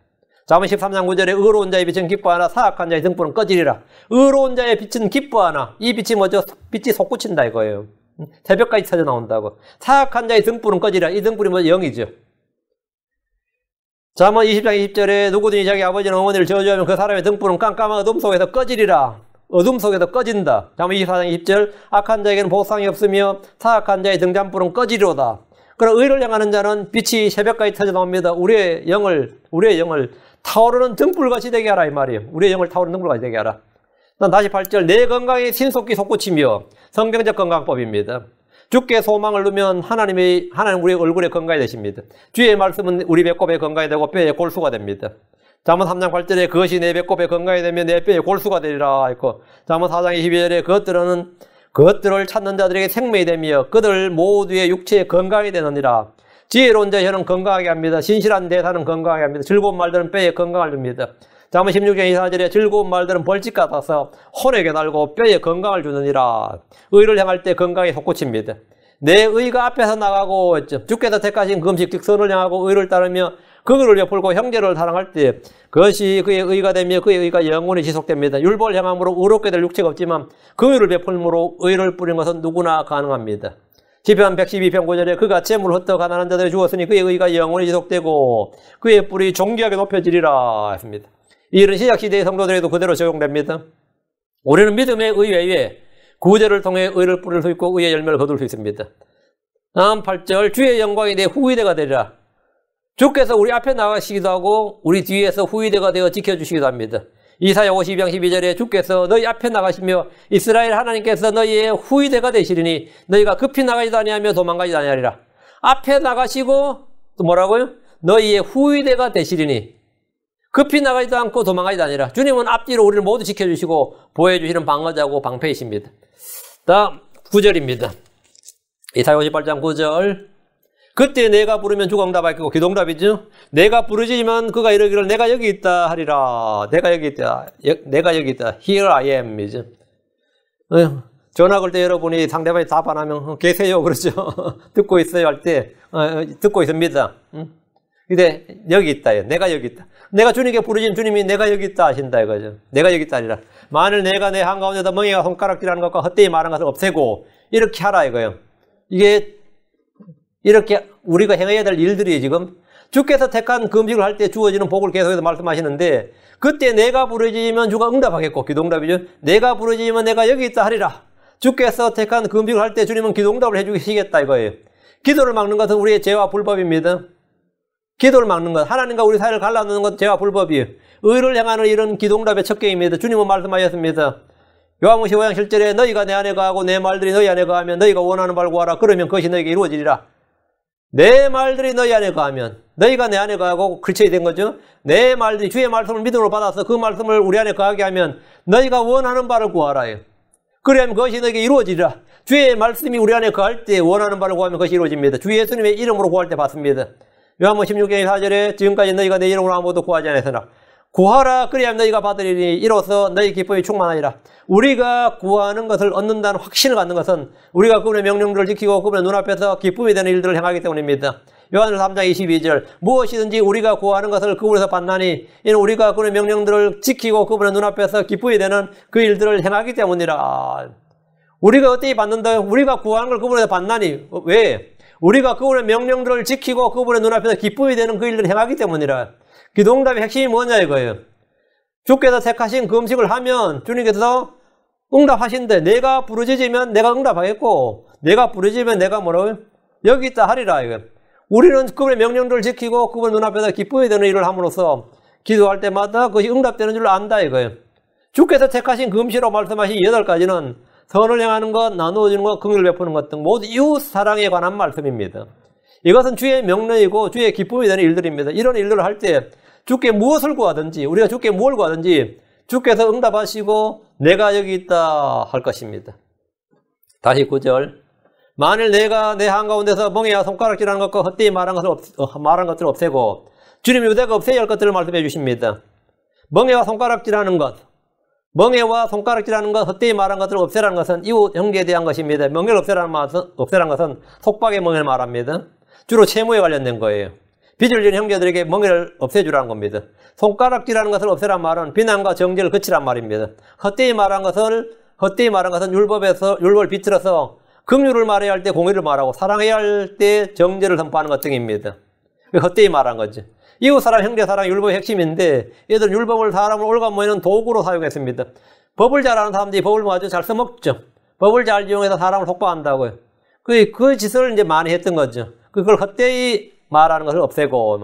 [SPEAKER 1] 잠언 13장 9절에 의로운 자의 빛은 기뻐하나 사악한 자의 등불은 꺼지리라. 의로운 자의 빛은 기뻐하나 이 빛이 뭐죠? 빛이 솟구친다 이거예요. 새벽까지 터져 나온다고. 사악한 자의 등불은 꺼지리라. 이 등불이 뭐 영이죠. 잠언 20장 20절에 누구든지 자기 아버지나 어머니를 저주하면 그 사람의 등불은 깜깜한 어둠 속에서 꺼지리라. 어둠 속에서 꺼진다. 잠언 24장 20절 악한 자에게는 보상이 없으며 사악한 자의 등잔불은 꺼지리로다. 그럼 의를 향하는 자는 빛이 새벽까지 터져 나옵니다. 우리의 영을 타오르는 등불같이 되게 하라 이 말이에요. 우리의 영을 타오르는 등불같이 되게 하라. 다시 8절 내 건강이 신속히 솟구치며 성경적 건강법입니다. 주께 소망을 두면 하나님 우리의 얼굴에 건강이 되십니다. 주의 말씀은 우리 배꼽에 건강이 되고 뼈에 골수가 됩니다. 잠언 3장 8절에 그것이 내 배꼽에 건강이 되면 내 뼈에 골수가 되리라 했고 잠언 4장 22절에 그것들을 찾는 자들에게 생명이 되며 그들 모두의 육체에 건강이 되느니라. 지혜로운 자 혀는 건강하게 합니다. 신실한 대사는 건강하게 합니다. 즐거운 말들은 뼈에 건강을 줍니다. 잠언 16장 24절에 즐거운 말들은 벌집 같아서 혼에게 달고 뼈에 건강을 주느니라. 의를 향할 때 건강이 솟구칩니다. 내 의가 앞에서 나가고 했죠. 주께서 택하신 금식 즉 선을 향하고 의를 따르며 그를 베풀고 형제를 사랑할 때 그것이 그의 의가 되며 그의 의가 영원히 지속됩니다. 율법을 향함으로 의롭게 될 육체가 없지만 긍휼을 베풀므로 의를 뿌리는 것은 누구나 가능합니다. 시편 112편 9절에 그가 재물을 흩어 가난한 자들에게 주었으니 그의 의가 영원히 지속되고 그의 뿔이 존귀하게 높여지리라 했습니다. 이 일은 신약시대의 성도들에도 그대로 적용됩니다. 우리는 믿음의 의 외에 구제를 통해 의를 뿌릴 수 있고 의의 열매를 거둘 수 있습니다. 다음 8절 주의 영광이 내 후위대가 되리라. 주께서 우리 앞에 나가시기도 하고 우리 뒤에서 후위대가 되어 지켜주시기도 합니다. 이사야 52장 12절에 주께서 너희 앞에 나가시며 이스라엘 하나님께서 너희의 후위대가 되시리니 너희가 급히 나가지도 아니하며 도망가지도 아니하리라. 앞에 나가시고 또 뭐라고요? 너희의 후위대가 되시리니 급히 나가지도 않고 도망가지도 아니라 주님은 앞뒤로 우리를 모두 지켜주시고 보호해주시는 방어자고 방패이십니다. 다음 9절입니다. 이사야 58장 9절 그때 내가 부르면 주가 응답하겠고 기도응답이죠. 내가 부르지만 그가 이르기를 내가 여기 있다 하리라. 내가 여기 있다. Here I am 이죠. 전화 걸 때 여러분이 상대방이 답 안 하면 계세요 그러죠. 듣고 있어요 할 때 듣고 있습니다. 근데 여기 있다. 내가 여기 있다. 내가 주님께 부르짖으면 주님이 내가 여기 있다 하신다 이거죠. 내가 여기 있다 아니라. 만일 내가 내 한가운데다 멍에와 손가락질하는 것과 헛되이 말하는 것을 없애고 이렇게 하라 이거예요. 이게 이렇게 우리가 행해야 될 일들이 지금 주께서 택한 금식을 할 때 주어지는 복을 계속해서 말씀하시는데 그때 내가 부르짖으면 주가 응답하겠고 기도응답이죠. 내가 부르짖으면 내가 여기 있다 하리라. 주께서 택한 금식을 할 때 주님은 기도응답을 해주시겠다 이거예요. 기도를 막는 것은 우리의 죄와 불법입니다. 기도를 막는 것, 하나님과 우리 사이를 갈라놓는 것 죄와 불법이에요. 의를 향하는 일은 기도응답의 첫 개입니다. 주님은 말씀하셨습니다. 요한복음 15장 7절에 너희가 내 안에 거하고 내 말들이 너희 안에 거하면 너희가 원하는 바를 구하라. 그러면 그것이 너희에게 이루어지리라. 내 말들이 너희 안에 거하면 너희가 내 안에 거하고 그렇게 된 거죠. 내 말들이 주의 말씀을 믿음으로 받아서 그 말씀을 우리 안에 거하게 하면 너희가 원하는 바를 구하라요. 그러면 그것이 너희에게 이루어지리라. 주의 말씀이 우리 안에 거할 때 원하는 바를 구하면 그것이 이루어집니다. 주 예수님의 이름으로 구할 때 받습니다. 요한복음 16장 4절에 지금까지 너희가 내 이름으로 아무것도 구하지 않았으나 구하라 그리하면 너희가 받으리니 이로써 너희 기쁨이 충만하리라. 우리가 구하는 것을 얻는다는 확신을 갖는 것은 우리가 그분의 명령들을 지키고 그분의 눈앞에서 기쁨이 되는 일들을 행하기 때문입니다. 요한일서 3장 22절 무엇이든지 우리가 구하는 것을 그분에서 받나니 이는 우리가 그분의 명령들을 지키고 그분의 눈앞에서 기쁨이 되는 그 일들을 행하기 때문이라. 우리가 어떻게 받는다? 우리가 구하는 걸 그분에서 받나니 왜? 우리가 그분의 명령들을 지키고 그분의 눈앞에서 기쁨이 되는 그 일들을 행하기 때문이라. 기도응답의 핵심이 뭐냐 이거예요. 주께서 택하신 금식을 하면 주님께서 응답하신대. 내가 부르짖으면 내가 응답하겠고 내가 부르짖으면 내가 뭐라고요? 여기 있다 하리라 이거. 우리는 그분의 명령들을 지키고 그분의 눈앞에서 기쁨이 되는 일을 함으로써 기도할 때마다 그것이 응답되는 줄 안다 이거예요. 주께서 택하신 금식으로 말씀하신 8가지는 선을 행하는 것, 나누어주는 것, 긍휼을 베푸는 것 등 모두 이웃 사랑에 관한 말씀입니다. 이것은 주의 명령이고 주의 기쁨이 되는 일들입니다. 이런 일들을 할 때 주께 무엇을 구하든지 우리가 주께 뭘 구하든지 주께서 응답하시고 내가 여기 있다 할 것입니다. 다시 9절 만일 내가 내 한가운데서 멍에와 손가락질하는 것과 헛되이 말한 것을 없애고 주님이 유대가 없애야 할 것들을 말씀해 주십니다. 멍에와 손가락질하는 것 멍에와 손가락질하는 것, 헛되이 말한 것들을 없애라는 것은 이웃 형제에 대한 것입니다. 멍에를 없애라는 것은 속박의 멍에를 말합니다. 주로 채무에 관련된 거예요. 빚을 지는 형제들에게 멍에를 없애주라는 겁니다. 손가락질하는 것을 없애란 말은 비난과 정죄를 그치란 말입니다. 헛되이 말한 것은 율법을 비틀어서 긍휼을 말해야 할 때 공의를 말하고 사랑해야 할 때 정죄를 선포하는 것 등입니다. 헛되이 말한 거지. 이웃사랑, 형제사랑이 율법의 핵심인데 얘들은 율법을 사람을 올가매는 도구로 사용했습니다. 법을 잘 아는 사람들이 법을 아주 잘 써먹죠. 법을 잘 이용해서 사람을 속박한다고요. 그 짓을 이제 많이 했던 거죠. 그걸 헛되이 말하는 것을 없애고.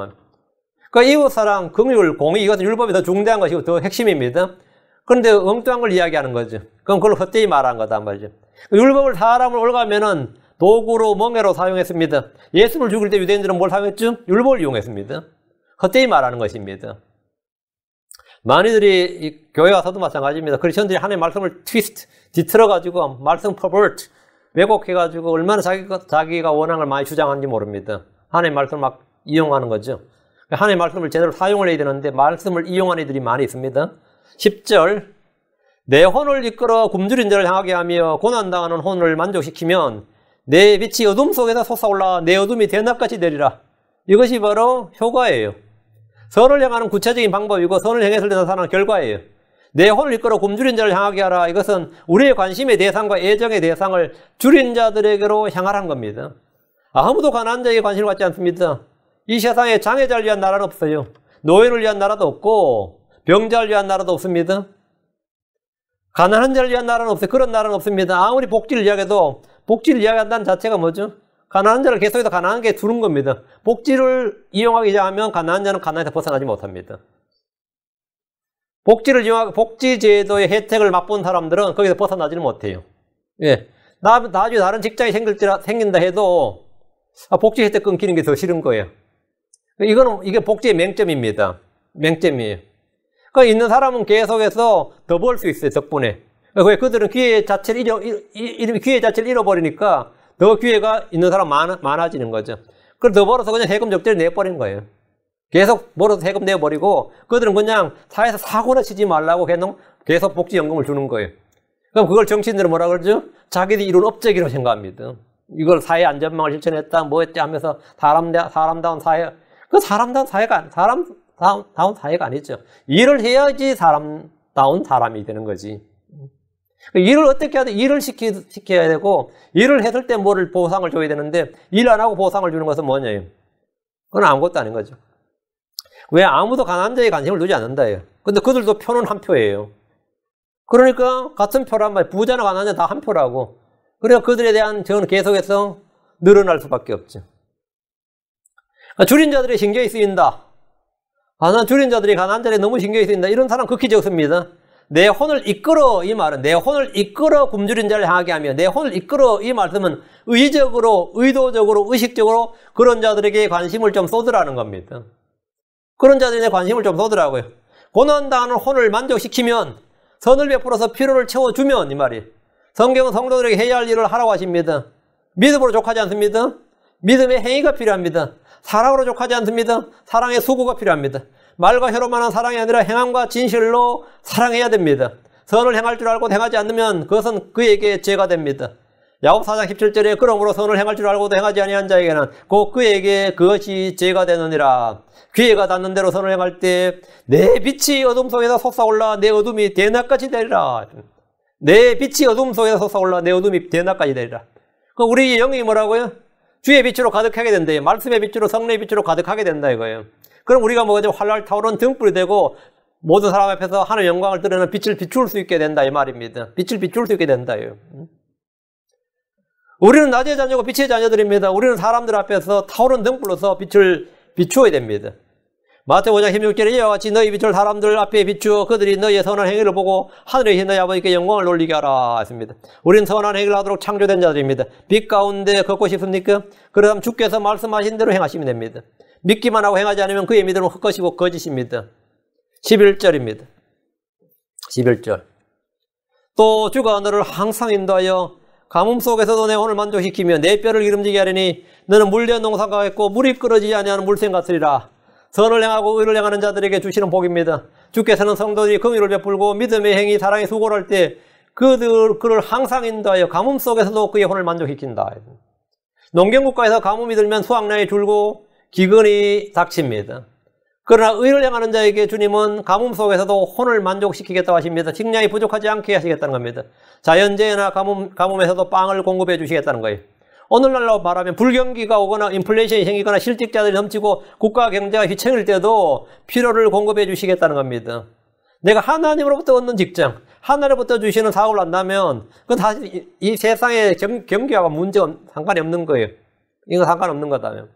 [SPEAKER 1] 그러니까 이웃사랑, 긍휼, 공의 이것은 율법이 더 중대한 것이고 더 핵심입니다. 그런데 엉뚱한 걸 이야기하는 거죠. 그럼 그걸 헛되이 말하는 거다 말이죠. 율법을 사람을 올가매는 도구로 멍에로 사용했습니다. 예수를 죽일 때 유대인들은 뭘 사용했죠? 율법을 이용했습니다. 헛되이 말하는 것입니다. 많이들이 교회 와서도 마찬가지입니다. 크리스천들이 하나님의 말씀을 뒤틀어가지고 말씀 퍼버트 왜곡해가지고 얼마나 자기가 원하는 걸 많이 주장하는지 모릅니다. 하나님의 말씀을 막 이용하는 거죠. 하나님의 말씀을 제대로 사용을 해야 되는데 말씀을 이용하는 이들이 많이 있습니다. 10절 내 혼을 이끌어 굶주린 자를 향하게 하며 고난당하는 혼을 만족시키면 내 빛이 어둠 속에서 솟아올라 내 어둠이 대낮같이 되리라. 이것이 바로 효과예요. 선을 행하는 구체적인 방법이고 선을 행해서 나타나는 결과예요. 내 혼을 이끌어 굶주린 자를 향하게 하라. 이것은 우리의 관심의 대상과 애정의 대상을 줄인 자들에게로 향하라는 겁니다. 아무도 가난한 자에게 관심을 갖지 않습니다. 이 세상에 장애자를 위한 나라는 없어요. 노인을 위한 나라도 없고 병자를 위한 나라도 없습니다. 가난한 자를 위한 나라는 없어요. 그런 나라는 없습니다. 아무리 복지를 이야기해도 복지를 이야기한다는 자체가 뭐죠? 가난한 자를 계속해서 가난하게 두는 겁니다. 복지를 이용하기 시작하면 가난한 자는 가난에서 벗어나지 못합니다. 복지를 이용하고 복지 제도의 혜택을 맛본 사람들은 거기서 벗어나지는 못해요. 예. 나중에 다른 직장이 생긴다 해도 복지 혜택 끊기는 게 더 싫은 거예요. 이게 복지의 맹점입니다. 맹점이에요. 그러니까 있는 사람은 계속해서 더 벌 수 있어요, 덕분에. 왜 그들은 기회 자체를 잃어버리니까 더 기회가 있는 사람 많아지는 거죠. 그래서 더 벌어서 그냥 세금 적절히 내버리는 거예요. 계속 벌어서 세금 내버리고 그들은 그냥 사회에서 사고나 치지 말라고 계속 복지연금을 주는 거예요. 그럼 그걸 정치인들은 뭐라 그러죠? 자기들이 이룬 업적이라고 생각합니다. 이걸 사회 안전망을 실천했다, 뭐 했다 하면서 사람다운 사회. 그 사람다운 사회가 아니죠. 일을 해야지 사람다운 사람이 되는 거지. 일을 어떻게 해야 돼? 일을 시켜야 되고, 일을 했을 때 뭐를 보상을 줘야 되는데, 일 안 하고 보상을 주는 것은 뭐냐요? 그건 아무것도 아닌 거죠. 왜? 아무도 가난한 자에 관심을 두지 않는다예요. 근데 그들도 표는 한 표예요. 그러니까 같은 표란 말이에요. 부자나 가난한 자 다 한 표라고. 그러니까 그들에 대한 저는 계속해서 늘어날 수밖에 없죠. 줄인 자들이 신경이 쓰인다. 줄인 자들이 가난한 자들이 너무 신경이 쓰인다. 이런 사람 극히 적습니다. 내 혼을 이끌어, 이 말은 내 혼을 이끌어 굶주린 자를 향하게 하며, 내 혼을 이끌어, 이 말씀은 의적으로, 의도적으로, 의식적으로 그런 자들에게 관심을 좀 쏟으라는 겁니다. 그런 자들에게 관심을 좀 쏟으라고요. 고난당하는 혼을 만족시키면, 선을 베풀어서 피로를 채워주면, 이 말이에요. 성경은 성도들에게 해야 할 일을 하라고 하십니다. 믿음으로 족하지 않습니다. 믿음의 행위가 필요합니다. 사랑으로 족하지 않습니다. 사랑의 수고가 필요합니다. 말과 혀로만 한 사랑이 아니라 행함과 진실로 사랑해야 됩니다. 선을 행할 줄 알고 행하지 않으면 그것은 그에게 죄가 됩니다. 야곱 4장 17절에 그러므로 선을 행할 줄 알고도 행하지 아니한 자에게는 곧 그에게 그것이 죄가 되느니라. 기회가 닿는 대로 선을 행할 때 내 빛이 어둠 속에서 솟아올라 내 어둠이 대낮까지 되리라. 내 빛이 어둠 속에서 솟아올라 내 어둠이 대낮까지 되리라. 우리 영이 뭐라고요? 주의 빛으로 가득하게 된대요. 말씀의 빛으로, 성령의 빛으로 가득하게 된다 이거예요. 그럼 우리가 뭐죠? 활활 타오르는 등불이 되고 모든 사람 앞에서 하나님의 영광을 드러내는 빛을 비출 수 있게 된다 이 말입니다. 빛을 비출 수 있게 된다요. 우리는 낮의 자녀고 빛의 자녀들입니다. 우리는 사람들 앞에서 타오르는 등불로서 빛을 비추어야 됩니다. 마태복음 5장 16절에 이와 같이 너희 빛을 사람들 앞에 비추어 그들이 너희의 선한 행위를 보고 하늘에 계신 너희 아버지께 영광을 돌리게 하라 했습니다. 우리는 선한 행위를 하도록 창조된 자들입니다. 빛 가운데 걷고 싶습니까? 그러면 주께서 말씀하신 대로 행하시면 됩니다. 믿기만 하고 행하지 않으면 그의 믿음은 헛것이고 거짓입니다. 11절입니다. 11절. 또 주가 너를 항상 인도하여 가뭄 속에서도 내 혼을 만족시키며 내 뼈를 기름지게 하리니 너는 물려 농사가 같고 물이 끓어지지 아니하는 물샘 같으리라. 선을 행하고 의를 행하는 자들에게 주시는 복입니다. 주께서는 성도들이 긍휼을 베풀고 믿음의 행위, 사랑의 수고를 할 때 그를 항상 인도하여 가뭄 속에서도 그의 혼을 만족시킨다. 농경국가에서 가뭄이 들면 수확량이 줄고 기근이 닥칩니다. 그러나 의를 행하는 자에게 주님은 가뭄 속에서도 혼을 만족시키겠다고 하십니다. 식량이 부족하지 않게 하시겠다는 겁니다. 자연재해나 가뭄에서도 빵을 공급해 주시겠다는 거예요. 오늘날로 말하면 불경기가 오거나 인플레이션이 생기거나 실직자들이 넘치고 국가 경제가 휘청일 때도 필요를 공급해 주시겠다는 겁니다. 내가 하나님으로부터 얻는 직장, 하나님으로부터 주시는 사업을 한다면 그건 사실 이 세상의 경기하고 상관이 없는 거예요. 이건 상관없는 거다면.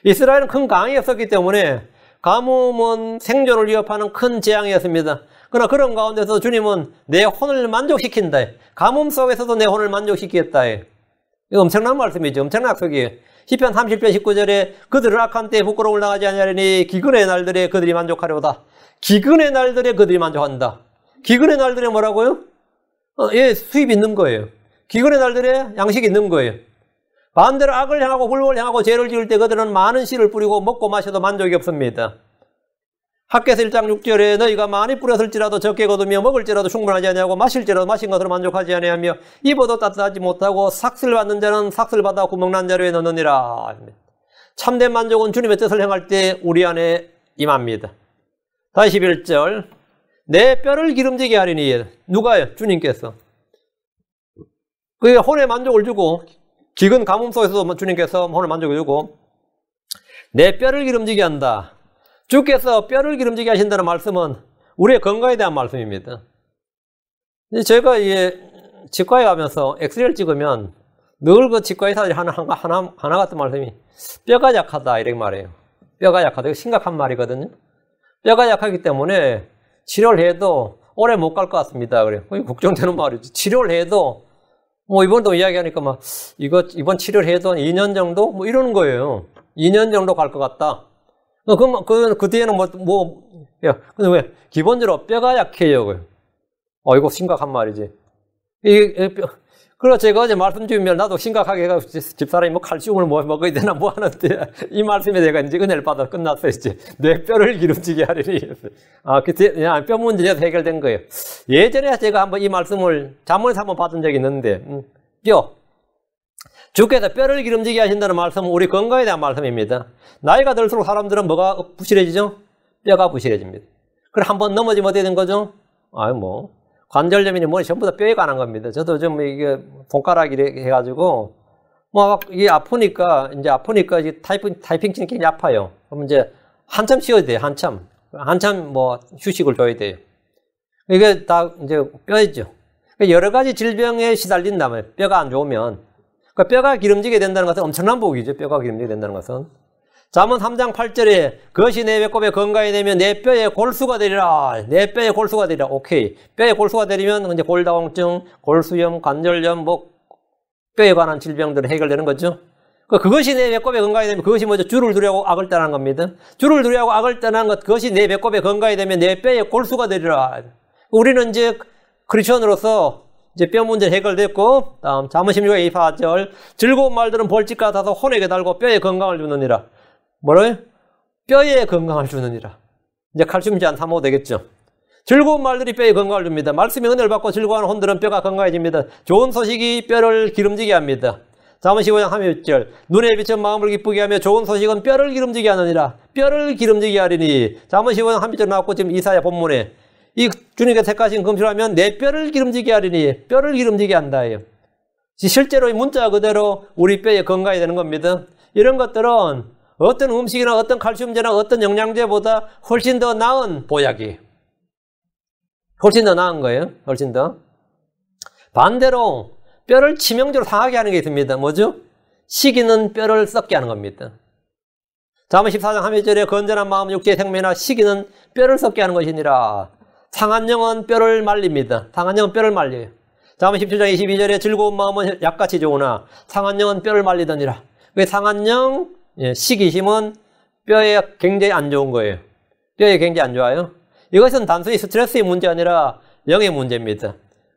[SPEAKER 1] 이스라엘은 큰 강이었기 때문에 가뭄은 생존을 위협하는 큰 재앙이었습니다. 그러나 그런 가운데서 주님은 내 혼을 만족시킨다. 가뭄 속에서도 내 혼을 만족시키겠다. 이거 엄청난 말씀이죠. 엄청난 약속이에요. 시편 30편 19절에 그들은 악한 때에 부끄러움을 당하지 아니하리니 기근의 날들에 그들이 만족하려다. 기근의 날들에 그들이 만족한다. 기근의 날들에 뭐라고요? 수입이 있는 거예요. 기근의 날들에 양식이 있는 거예요. 반대로 악을 향하고 불법을 향하고 죄를 지을 때 그들은 많은 씨를 뿌리고 먹고 마셔도 만족이 없습니다. 학개서 1장 6절에 너희가 많이 뿌렸을지라도 적게 거두며 먹을지라도 충분하지 아니하고 마실지라도 마신 것으로 만족하지 아니하며 입어도 따뜻하지 못하고 삭슬 받는 자는 삭슬 받아 구멍난 자루에 넣느니라. 참된 만족은 주님의 뜻을 행할 때 우리 안에 임합니다. 다시 11절 내 뼈를 기름지게 하리니 누가요? 주님께서. 그게 혼의 만족을 주고 기근 가뭄 속에서도 주님께서 혼을 만족을 주고 내 뼈를 기름지게 한다. 주께서 뼈를 기름지게 하신다는 말씀은 우리의 건강에 대한 말씀입니다. 제가 치과에 가면서 엑스레이를 찍으면 늘 그 치과 의사들이 하나 같은 말씀이 뼈가 약하다 이렇게 말해요. 뼈가 약하다. 이거 심각한 말이거든요. 뼈가 약하기 때문에 치료를 해도 오래 못 갈 것 같습니다. 그래요. 걱정되는 말이죠. 치료를 해도 이번도 이야기하니까 이번 치료를 해도 2년 정도? 이러는 거예요. 2년 정도 갈 것 같다. 그 뒤에는 근데 왜? 기본적으로 뼈가 약해요. 이거 심각한 말이지. 그래서 제가 어제 말씀 드리면 나도 심각하게 해가지고 집사람이 칼슘을 먹어야 되나 하는데 이 말씀에 내가 이제 은혜를 받아 끝났어요. 이제 내 뼈를 기름지게 하리니. 그냥 뼈 문제에서 해결된 거예요. 예전에 제가 한번 이 말씀을 잠언에서 한번 받은 적이 있는데, 뼈. 주께서 뼈를 기름지게 하신다는 말씀은 우리 건강에 대한 말씀입니다. 나이가 들수록 사람들은 뭐가 부실해지죠? 뼈가 부실해집니다. 그럼 한번 넘어지면 어떻게 된 거죠? 관절염이니 뭐니 전부 다 뼈에 관한 겁니다. 저도 좀 이게 손가락이 해가지고 이게 아프니까 이제 타이핑 치는 게 굉장히 아파요. 그럼 이제 한참 쉬어야 돼요. 한참 휴식을 줘야 돼요. 이게 다 이제 뼈죠. 여러 가지 질병에 시달린다면 뼈가 안 좋으면 뼈가 기름지게 된다는 것은 엄청난 복이죠. 뼈가 기름지게 된다는 것은. 잠언 3장 8절에 그것이 내 배꼽에 건강이 되면 내 뼈에 골수가 되리라. 내 뼈에 골수가 되리라. 오케이. 뼈에 골수가 되리면 이제 골다공증, 골수염, 관절염, 뼈에 관한 질병들은 해결되는 거죠. 그것이 내 배꼽에 건강이 되면 그것이 뭐죠? 주를 두려고 악을 떠나는 겁니다. 주를 두려고 악을 떠나는 것, 그것이 내 배꼽에 건강이 되면 내 뼈에 골수가 되리라. 우리는 이제 크리스천으로서 이제 뼈 문제 해결됐고, 다음 잠언 16장 24절 즐거운 말들은 벌집 같아서 혼에게 달고 뼈에 건강을 주느니라. 뭐래요? 뼈에 건강을 주느니라. 이제 칼슘 제한 3호 되겠죠. 즐거운 말들이 뼈에 건강을 줍니다. 말씀의 은혜를 받고 즐거워하는 혼들은 뼈가 건강해집니다. 좋은 소식이 뼈를 기름지게 합니다. 잠언 15장 31절 눈에 비친 마음을 기쁘게 하며 좋은 소식은 뼈를 기름지게 하느니라. 뼈를 기름지게 하리니. 잠언 15장 31절 나왔고 지금 이사야 본문에 이 주님께서 택하신 금식하면 내 뼈를 기름지게 하리니. 뼈를 기름지게 한다예요. 실제로 이 문자 그대로 우리 뼈에 건강이 되는 겁니다. 이런 것들은 어떤 음식이나 어떤 칼슘제나 어떤 영양제보다 훨씬 더 나은 보약이에요. 훨씬 더 나은 거예요. 훨씬 더. 반대로 뼈를 치명적으로 상하게 하는 게 있습니다. 뭐죠? 시기는 뼈를 썩게 하는 겁니다. 잠언 14장 3절에 건전한 마음 육체의 생명이나 시기는 뼈를 썩게 하는 것이니라. 상한 영은 뼈를 말립니다. 상한 영은 뼈를 말려요. 잠언 17장 22절에 즐거운 마음은 약같이 좋으나 상한 영은 뼈를 말리더니라. 상한 영, 시기심은 뼈에 굉장히 안 좋은 거예요. 뼈에 굉장히 안 좋아요. 이것은 단순히 스트레스의 문제 아니라 영의 문제입니다.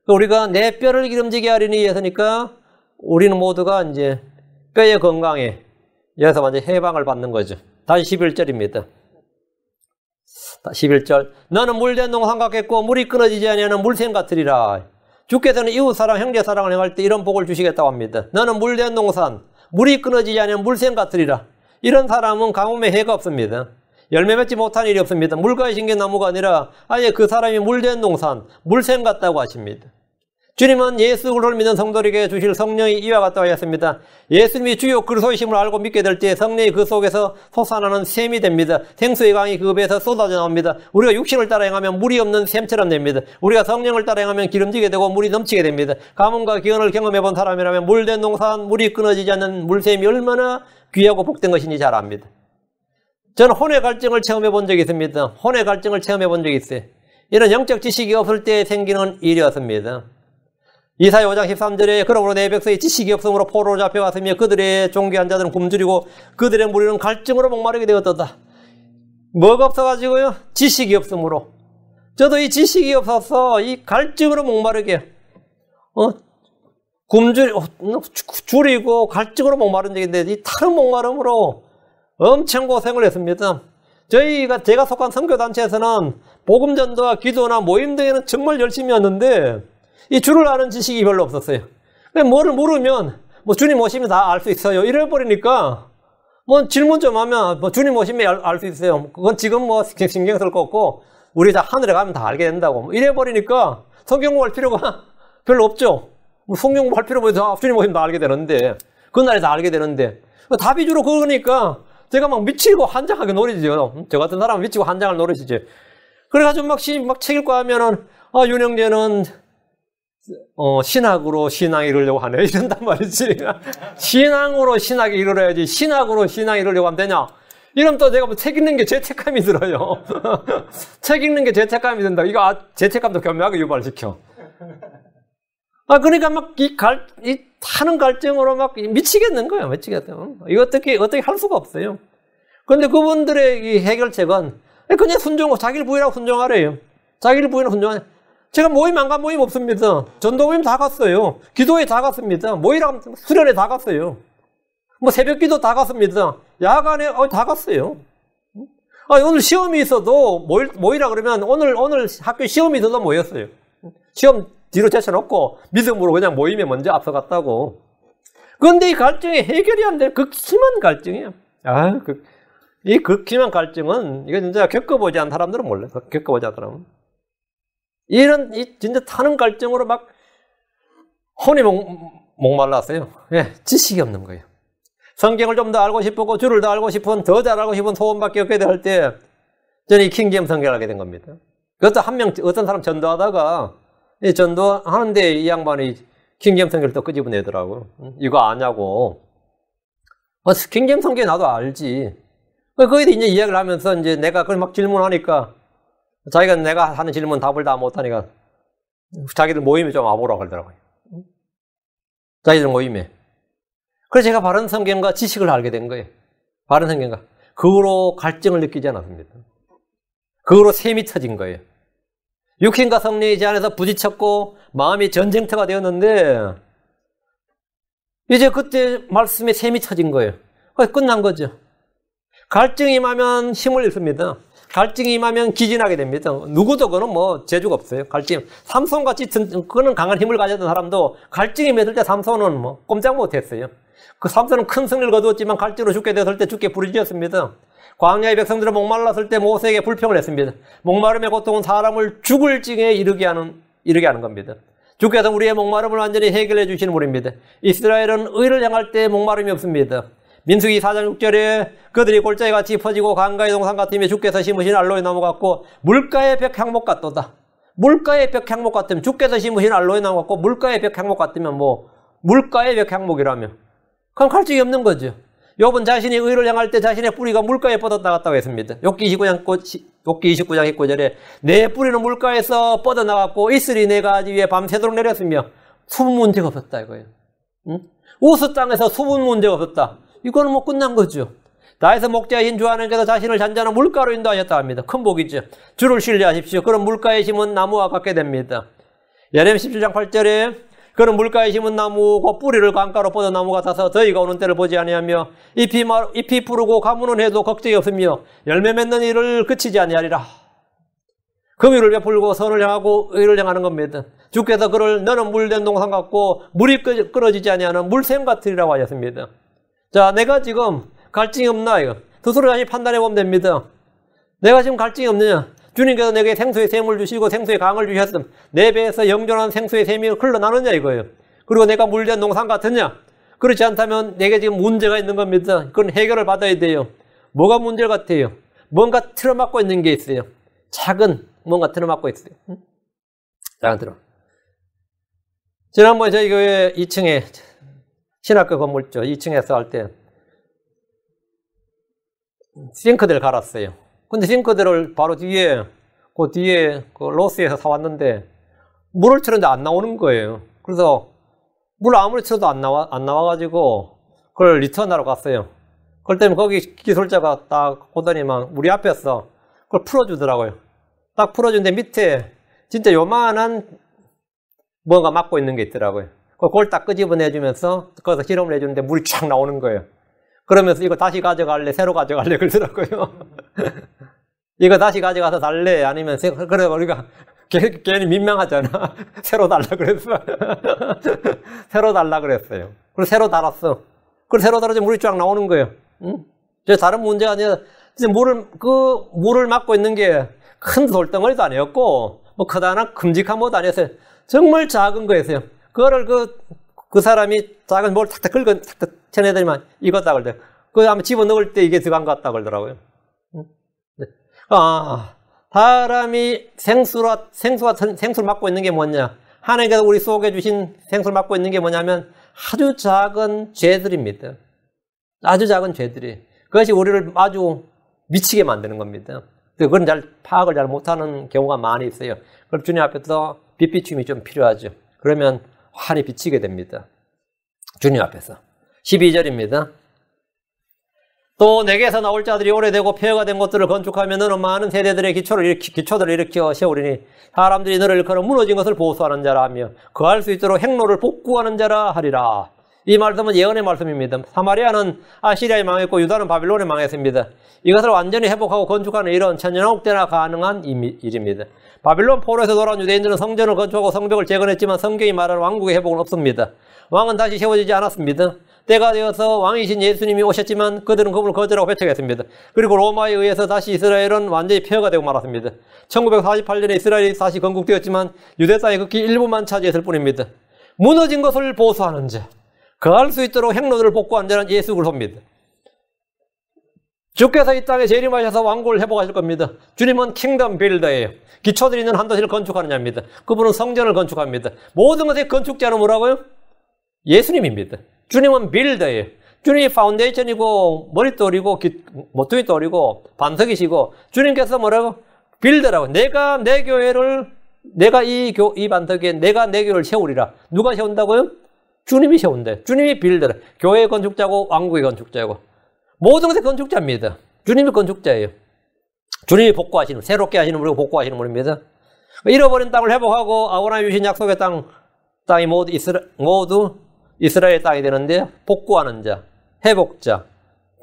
[SPEAKER 1] 우리가 내 뼈를 기름지게 하리니 위해서니까 우리는 모두가 이제 뼈의 건강에 여기서 완전 해방을 받는 거죠. 다시 11절입니다. 11절 너는 물된 농산 같겠고 물이 끊어지지 아니하는 물샘 같으리라. 주께서는 이웃사랑 형제사랑을 행할 때 이런 복을 주시겠다고 합니다. 너는 물된 농산 물이 끊어지지 아니하는 물샘 같으리라. 이런 사람은 가뭄에 해가 없습니다. 열매 맺지 못한 일이 없습니다. 물가에 심긴 나무가 아니라 아예 그 사람이 물된 농산, 물샘 같다고 하십니다. 주님은 예수 그리스도를 믿는 성도에게 주실 성령이 이와 같다고 하였습니다. 예수님이 주요 그리스도이심을 알고 믿게 될 때 성령이 그 속에서 솟아나는 샘이 됩니다. 생수의 강이 그 배에서 쏟아져 나옵니다. 우리가 육신을 따라 행하면 물이 없는 샘처럼 됩니다. 우리가 성령을 따라 행하면 기름지게 되고 물이 넘치게 됩니다. 가뭄과 기온을 경험해 본 사람이라면 물된 농산, 물이 끊어지지 않는 물샘이 얼마나 귀하고 복된 것인지 잘 압니다. 저는 혼의 갈증을 체험해 본 적이 있습니다. 혼의 갈증을 체험해 본 적이 있어요. 이런 영적 지식이 없을 때 생기는 일이었습니다. 이사야 5장 13절에 그러므로 내 백성이 지식이 없음으로 포로로 잡혀갔으며 그들의 종교한 자들은 굶주리고 그들의 무리는 갈증으로 목마르게 되었도다. 뭐가 없어가지고요? 지식이 없음으로. 저도 이 지식이 없어서 이 갈증으로 목마르게 줄이고 갈증으로 목마른 적이 있는데 이 타는 목마름으로 엄청 고생을 했습니다. 제가 속한 선교단체에서는 복음전도와 기도나 모임 등에는 정말 열심히 했는데 이 줄을 아는 지식이 별로 없었어요. 뭐를 물으면 주님 오시면 다 알 수 있어요. 이래버리니까 질문 좀 하면 주님 오시면 알 수 있어요. 그건 지금 신경 쓸 거 없고 우리 다 하늘에 가면 다 알게 된다고. 이래버리니까 성경 공부할 필요가 별로 없죠. 성경 공부할 필요 없어서 주님 오시면 다 알게 되는데 그날에 다 알게 되는데 답이 주로 그러니까 제가 막 미치고 한장하게 노리죠. 저 같은 사람은 미치고 한장을 노리시죠. 그래가지고 막 책 읽고 하면은 윤형제는 신학으로 신앙 이루려고 하네. 이런단 말이지. 신앙으로 신학이 이루어야지. 신학으로 신앙 이루려고 하면 되냐? 이러면 또 내가 책 읽는 게 죄책감이 들어요. 책 읽는 게 죄책감이 든다. 이거 죄책감도 교묘하게 유발시켜. 그러니까 이 타는 갈증으로 막 미치겠는 거예요. 미치겠어요. 이거 어떻게 할 수가 없어요. 그런데 그분들의 이 해결책은 그냥 자기를 부인하고 순종하래요. 자기를 부인하고 순종하래. 제가 모임 안 간 모임 없습니다. 전도 모임 다 갔어요. 기도회 다 갔습니다. 모이랑 수련회 다 갔어요. 새벽 기도 다 갔습니다. 야간에 다 갔어요. 오늘 시험이 있어도 모이라 그러면 오늘 학교 시험이 있어도 모였어요. 시험 뒤로 제쳐놓고 믿음으로 그냥 모임에 먼저 앞서갔다고. 그런데 이 갈증이 해결이 안 돼. 극심한 갈증이에요. 이 극심한 갈증은, 이거 진짜 겪어보지 않은 사람들은 몰라요. 겪어보지 않은 사람은. 이 진짜 타는 갈증으로 막 혼이 목말랐어요. 예, 지식이 없는 거예요. 성경을 좀 더 알고 싶고, 주를 더 알고 싶은, 더 잘 알고 싶은 소원밖에 없게 될 때, 저는 이 킹제임스 성경을 하게 된 겁니다. 그것도 어떤 사람 전도하다가, 이 전도하는데 이 양반이 킹제임스 성경을 또 끄집어내더라고요. 이거 아냐고. 킹제임스 성경 나도 알지. 거기서 이제 이야기를 하면서 이제 내가 그걸 막 질문하니까, 자기가 내가 하는 질문 답을 다 못하니까, 자기들 모임에 좀 와보라고 그러더라고요. 자기들 모임에. 그래서 제가 바른 성경과 지식을 알게 된 거예요. 바른 성경과. 그 후로 갈증을 느끼지 않았습니다. 그 후로 셈이 터진 거예요. 육신과 성령이 제 안에서 부딪혔고 마음이 전쟁터가 되었는데 이제 그때 말씀에 셈이 터진 거예요. 그래서 끝난 거죠. 갈증이 임하면 힘을 잃습니다. 갈증이 임하면 기진하게 됩니다. 누구도 그거는 뭐 재주가 없어요. 갈증. 삼손같이 그는 강한 힘을 가졌던 사람도 갈증이 맺을 때 삼손은 뭐 꼼짝 못했어요. 그 삼손은 큰 승리를 거두었지만 갈증으로 죽게 되었을 때 죽게 부르짖었습니다. 광야의 백성들은 목말랐을 때 모세에게 불평을 했습니다. 목마름의 고통은 사람을 죽을 징에 이르게 하는 겁니다. 주께서 우리의 목마름을 완전히 해결해 주시는 분입니다. 이스라엘은 의를 향할 때 목마름이 없습니다. 민수기 4장 6절에 그들이 골짜기 같이 퍼지고 강가의 동산 같으며 주께서 심으신 알로에 나무 같고 물가의 벽향목 같도다. 물가의 벽향목 같으면 주께서 심으신 알로에 나무 같고 물가의 벽향목 같으면 뭐 물가의 벽향목이라면 그럼 갈증이 없는 거죠. 욥은 자신이 의를 향할 때 자신의 뿌리가 물가에 뻗어나갔다고 했습니다. 욥기 29장 19절에 내 뿌리는 물가에서 뻗어나갔고 이슬이 내 가지 위에 밤새도록 내렸으며 수분 문제가 없었다 이거예요. 응? 우스 땅에서 수분 문제가 없었다. 이거는 뭐 끝난 거죠. 다윗의 목자이신 주 하나님께서 자신을 잔잔한 물가로 인도하셨다 합니다. 큰 복이죠. 주를 신뢰하십시오. 그런 물가에 심은 나무와 같게 됩니다. 예레미야 17장 8절에 그는 물가에 심은 나무고 뿌리를 강가로 뻗은 나무 같아서 더위가 오는 때를 보지 아니하며 잎이 푸르고 가무는 해도 걱정이 없으며 열매 맺는 일을 그치지 아니하리라. 긍휼을 베풀고 선을 향하고 의를 향하는 겁니다. 주께서 그를 너는 물된 동산 같고 물이 끊어지지 아니하는 물샘 같으리라고 하셨습니다. 자, 내가 지금 갈증이 없나 이거 스스로 다시 판단해 보면 됩니다. 내가 지금 갈증이 없느냐? 주님께서 내게 생수의 샘을 주시고 생수의 강을 주셨음. 내 배에서 영존한 생수의 샘이 흘러나느냐 이거예요. 그리고 내가 물된 농산 같으냐? 그렇지 않다면 내게 지금 문제가 있는 겁니다. 그건 해결을 받아야 돼요. 뭐가 문제 같아요? 뭔가 틀어막고 있는 게 있어요. 작은 뭔가 틀어막고 있어요. 작은 틀어. 지난번에 저희 교회 2층에 신학교 건물죠. 2층에서 할 때 싱크대를 갈았어요. 근데 싱크대를 바로 뒤에 그 로스에서 사왔는데 물을 틀었는데 안 나오는 거예요. 그래서 물 아무리 틀어도 안 나와가지고 그걸 리턴하러 갔어요. 그럴 때면 거기 기술자가 딱 보더니만 우리 앞에서 그걸 풀어주더라고요. 딱 풀어주는데 밑에 진짜 요만한 뭔가 막고 있는 게 있더라고요. 그걸 딱 끄집어내주면서 거기서 실험을 해주는데 물이 쫙 나오는 거예요. 그러면서 이거 다시 가져갈래? 새로 가져갈래? 그러더라고요. 이거 다시 가져가서 달래? 아니면 그래 우리가 괜히 민망하잖아. 새로 달라 그랬어. 새로 달라 그랬어요. 그래서 새로 달았어. 그래서 새로 달아서 물이 쫙 나오는 거예요. 응? 다른 문제가 아니라 진짜 물을 막고 있는 게 큰 돌덩어리도 아니었고 뭐 커다란 큼직한 것도 아니었어요. 정말 작은 거였어요. 그거를 그 사람이 작은 뭘 탁탁 쳐내더니만 이거다 그러더라고요. 그거 한번 집어넣을 때 이게 들어간 것 같다 그러더라고요. 사람이 생수를 맡고 있는 게 뭐냐? 하나님께서 우리 속에 주신 생수를 맡고 있는 게 뭐냐면 아주 작은 죄들입니다. 아주 작은 죄들이. 그것이 우리를 아주 미치게 만드는 겁니다. 그건 파악을 잘 못하는 경우가 많이 있어요. 그럼 주님 앞에서 빛비춤이 좀 필요하죠. 그러면 환히 비치게 됩니다. 주님 앞에서. 12절입니다. 또 내게서 나올 자들이 오래되고 폐허가 된 것들을 건축하며 너는 많은 세대들의 기초들을 일으켜 세우리니 사람들이 너를 일컬어 무너진 것을 보수하는 자라 하며 거할 수 있도록 행로를 복구하는 자라 하리라. 이 말씀은 예언의 말씀입니다. 사마리아는 아시리아에 망했고 유다는 바빌론에 망했습니다. 이것을 완전히 회복하고 건축하는 일은 천년왕국 때나 가능한 일입니다. 바빌론 포로에서 돌아온 유대인들은 성전을 건축하고 성벽을 재건했지만 성경이 말하는 왕국의 회복은 없습니다. 왕은 다시 세워지지 않았습니다. 때가 되어서 왕이신 예수님이 오셨지만 그들은 그분을 거절하고 배척했습니다. 그리고 로마에 의해서 다시 이스라엘은 완전히 폐허가 되고 말았습니다. 1948년에 이스라엘이 다시 건국되었지만 유대 땅의 극히 일부만 차지했을 뿐입니다. 무너진 것을 보수하는 자, 거할 수 있도록 행로들을 복구한 자는 예수 그리스도입니다. 주께서 이 땅에 재림하셔서 왕국을 회복하실 겁니다. 주님은 킹덤 빌더예요. 기초들 있는 한 도시를 건축하는 자입니다. 그분은 성전을 건축합니다. 모든 것의 건축자는 뭐라고요? 예수님입니다. 주님은 빌더예요. 주님이 파운데이션이고 머릿돌이고 모퉁이돌이고 반석이시고 주님께서 뭐라고? 빌더라고. 내가 내 교회를 내가 이 반석에 내가 내 교회를 세우리라. 누가 세운다고요? 주님이 세운대. 주님이 빌더라. 교회의 건축자고 왕국의 건축자고 모든 것의 건축자입니다. 주님이 건축자예요. 주님이 복구하시는, 새롭게 하시는 분이고 복구하시는 분입니다. 잃어버린 땅을 회복하고 아브라함이 주신 약속의 땅이 모두 이스라엘 땅이 되는데 복구하는 자, 회복자,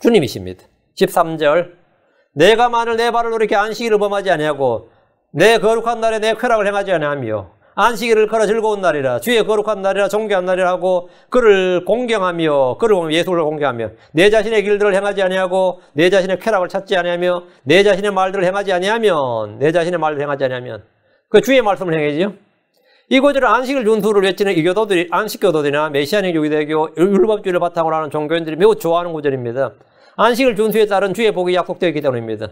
[SPEAKER 1] 주님이십니다. 13절 내가 만일 내 발을 이렇게 안식일을 범하지 아니하고 내 거룩한 날에 내 쾌락을 행하지 아니하며 안식일을 걸어 즐거운 날이라 주의 거룩한 날이라 존귀한 날이라 하고 그를 공경하며 예수를 공경하며 내 자신의 길들을 행하지 아니하고 내 자신의 쾌락을 찾지 아니하며 내 자신의 말들을 행하지 아니하면 그 주의 말씀을 행하지요. 이 구절은 안식일 준수를 외치는 이교도들이 안식교도들이나 메시아닉 유대교 율법주의를 바탕으로 하는 종교인들이 매우 좋아하는 구절입니다. 안식일 준수에 따른 주의 복이 약속되어 있기 때문입니다.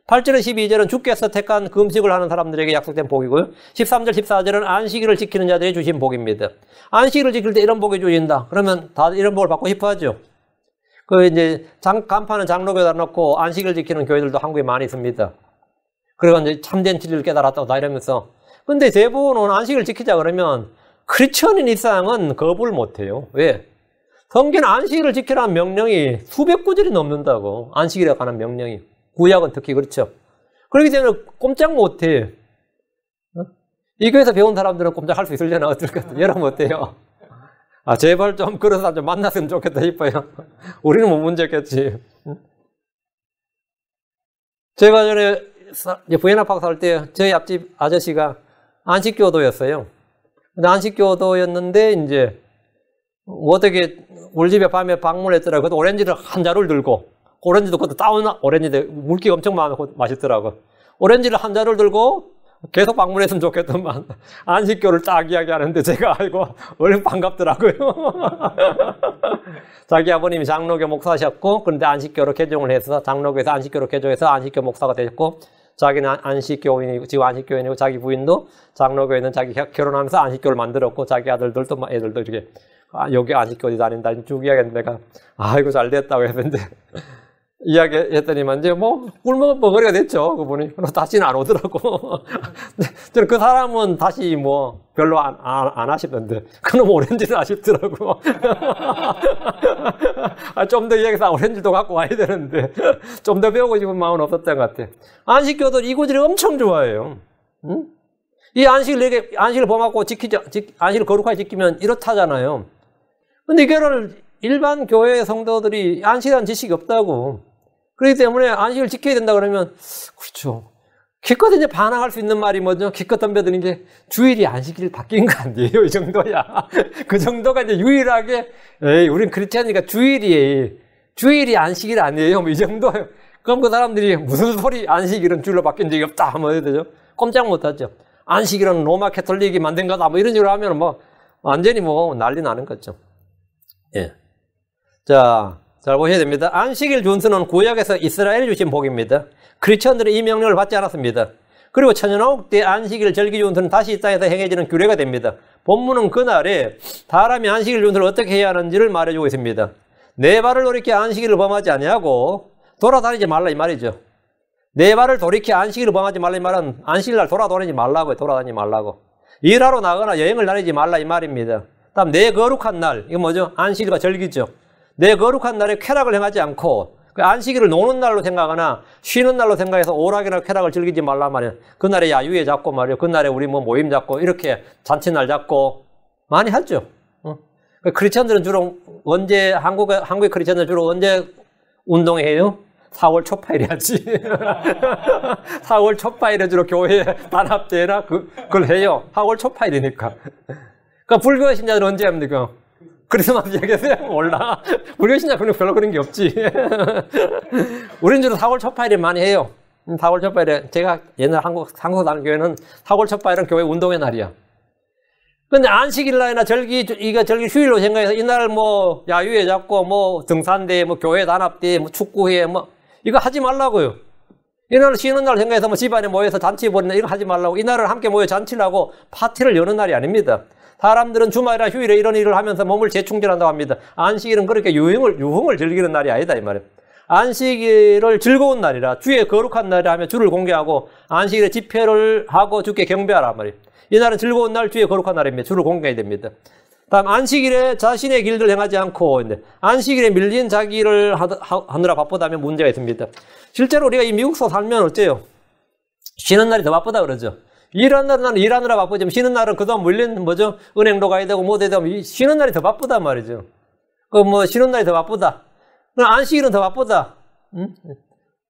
[SPEAKER 1] 8절에 12절은 주께서 택한 금식을 하는 사람들에게 약속된 복이고요. 13절, 14절은 안식일을 지키는 자들이 주신 복입니다. 안식일을 지킬 때 이런 복이 주어진다. 그러면 다들 이런 복을 받고 싶어 하죠. 이제 간판은 장로교에다 놓고 안식일 지키는 교회들도 한국에 많이 있습니다. 그리고 이제 참된 진리를 깨달았다고 다 이러면서. 근데 대부분은 안식일을 지키자 그러면 크리스천인 이상은 거부를 못 해요. 왜? 성경은 안식일을 지키라는 명령이 수백 구절이 넘는다고. 안식일에 관한 명령이. 구약은 특히 그렇죠. 그렇기 때문에 꼼짝 못해. 이 교회에서 배운 사람들은 꼼짝 할 수 있으려나 어떨까? 여러분 어때요? 제발 좀 그런 사람 좀 만났으면 좋겠다 싶어요. 우리는 못 문제겠지. 제가 전에 부에나파크 살 때 저희 앞집 아저씨가 안식교도였어요. 근데 안식교도였는데 이제 어떻게 우리 집에 밤에 방문했더라고요. 그래도 오렌지를 한 자루를 들고 오렌지도 그것도 따온 오렌지인데 물기가 엄청 많고 맛있더라고. 오렌지를 한 자루를 들고 계속 방문했으면 좋겠더만 안식교를 딱 이야기하는데 제가 알고 얼른 반갑더라고요. 자기 아버님이 장로교 목사셨고 그런데 안식교로 개종을 해서 장로교에서 안식교로 개종해서 안식교 목사가 되셨고 자기는 안식교인이고 지금 안식교인이고 자기 부인도 장로교에는 자기 결혼하면서 안식교를 만들었고 자기 아들들도 애들도 이렇게 여기 안식교 다닌다 쭉 이야기했는데 내가 아이고 잘 됐다고 했는데 이야기했더니만 이제 꿀먹은 머거리가 됐죠. 그분이. 다시는 안 오더라고. 저는 그 사람은 다시 별로 안 하시던데 그놈 오렌지는 아쉽더라고. 좀 더 이야기해서 오렌지도 갖고 와야 되는데 좀 더 배우고 싶은 마음은 없었던 것 같아. 안식교도 이 구절을 엄청 좋아해요. 응? 이 안식을 범하고 안식을 거룩하게 지키면 이렇다잖아요. 근데 이거를 일반 교회 성도들이 안식이라는 지식이 없다고. 그렇기 때문에 안식을 지켜야 된다 그러면, 그렇죠. 기껏 이제 반항할 수 있는 말이 뭐죠? 기껏 덤벼드는 게 주일이 안식일 바뀐 거 아니에요? 이 정도야. 그 정도가 이제 유일하게, 우린 크리스찬이니까 주일이 안식일 아니에요? 이 정도예요. 그럼 그 사람들이 무슨 소리 안식일은 주일로 바뀐 적이 없다 하면 어떻게 되죠? 꼼짝 못 하죠. 안식일은 로마 캐톨릭이 만든 거다 이런 식으로 하면 완전히 난리 나는 거죠. 예. 자, 잘 보셔야 됩니다. 안식일 준수는 구약에서 이스라엘이 주신 복입니다. 크리스천들은 이 명령을 받지 않았습니다. 그리고 천연왕국 때 안식일 절기 준수는 다시 이 땅에서 행해지는 규례가 됩니다. 본문은 그날에 사람이 안식일 준수를 어떻게 해야 하는지를 말해주고 있습니다. 내 발을 돌이켜 안식일을 범하지 아니하고 돌아다니지 말라 이 말이죠. 내 발을 돌이켜 안식일을 범하지 말라 이 말은 안식일날 돌아다니지 말라고. 일하러 나거나 여행을 다니지 말라 이 말입니다. 다음 내 거룩한 날, 이거 뭐죠? 안식일과 절기죠. 내 거룩한 날에 쾌락을 행하지 않고 그 안식일을 노는 날로 생각하거나 쉬는 날로 생각해서 오락이나 쾌락을 즐기지 말란 말이에요. 그날에 야유회 잡고 말이에요. 그날에 우리 모임 잡고 이렇게 잔치날 잡고 많이 하죠. 크리스천들은 주로 언제 한국의 크리스천들은 주로 언제 운동해요? 4월 초파일에 하지. 4월 초파일에 주로 교회 단합대회나 그걸 해요. 4월 초파일이니까. 그러니까 불교 신자들은 언제 합니까? 크리스마스 얘기했어요? 몰라. 불교 신자 별로 그런 게 없지. 우리는 주로 4월 초파일에 많이 해요. 4월 초파일에, 제가 옛날 한국 다른 교회는 4월 초파일은 교회 운동의 날이야. 근데 안식일날이나 절기 휴일로 생각해서 이날 뭐 야유회 잡고 뭐 등산대, 뭐 교회 단합대, 뭐 축구회, 뭐 이거 하지 말라고요. 이날 쉬는 날 생각해서 뭐 집안에 모여서 잔치 벌이나 이거 하지 말라고. 이날을 함께 모여 잔치를 하고 파티를 여는 날이 아닙니다. 사람들은 주말이나 휴일에 이런 일을 하면서 몸을 재충전한다고 합니다. 안식일은 그렇게 유흥을 즐기는 날이 아니다 이 말이에요. 안식일을 즐거운 날이라, 주의 거룩한 날이라 하며 주를 공개하고 안식일에 집회를 하고 주께 경배하라 말이에요. 이날은 즐거운 날, 주의 거룩한 날입니다. 주를 공개해야 됩니다. 다음, 안식일에 자신의 길을 행하지 않고, 안식일에 밀린 자기 일을 하느라 바쁘다면 문제가 있습니다. 실제로 우리가 이 미국서 살면 어째요? 쉬는 날이 더 바쁘다 그러죠. 일하는 날은 일하느라 바쁘지만 쉬는 날은 그동안 밀린 뭐죠? 은행도 가야 되고 뭐 해야 되고 쉬는 날이 더 바쁘단 말이죠. 쉬는 날이 더 바쁘다. 안식일은 더 바쁘다.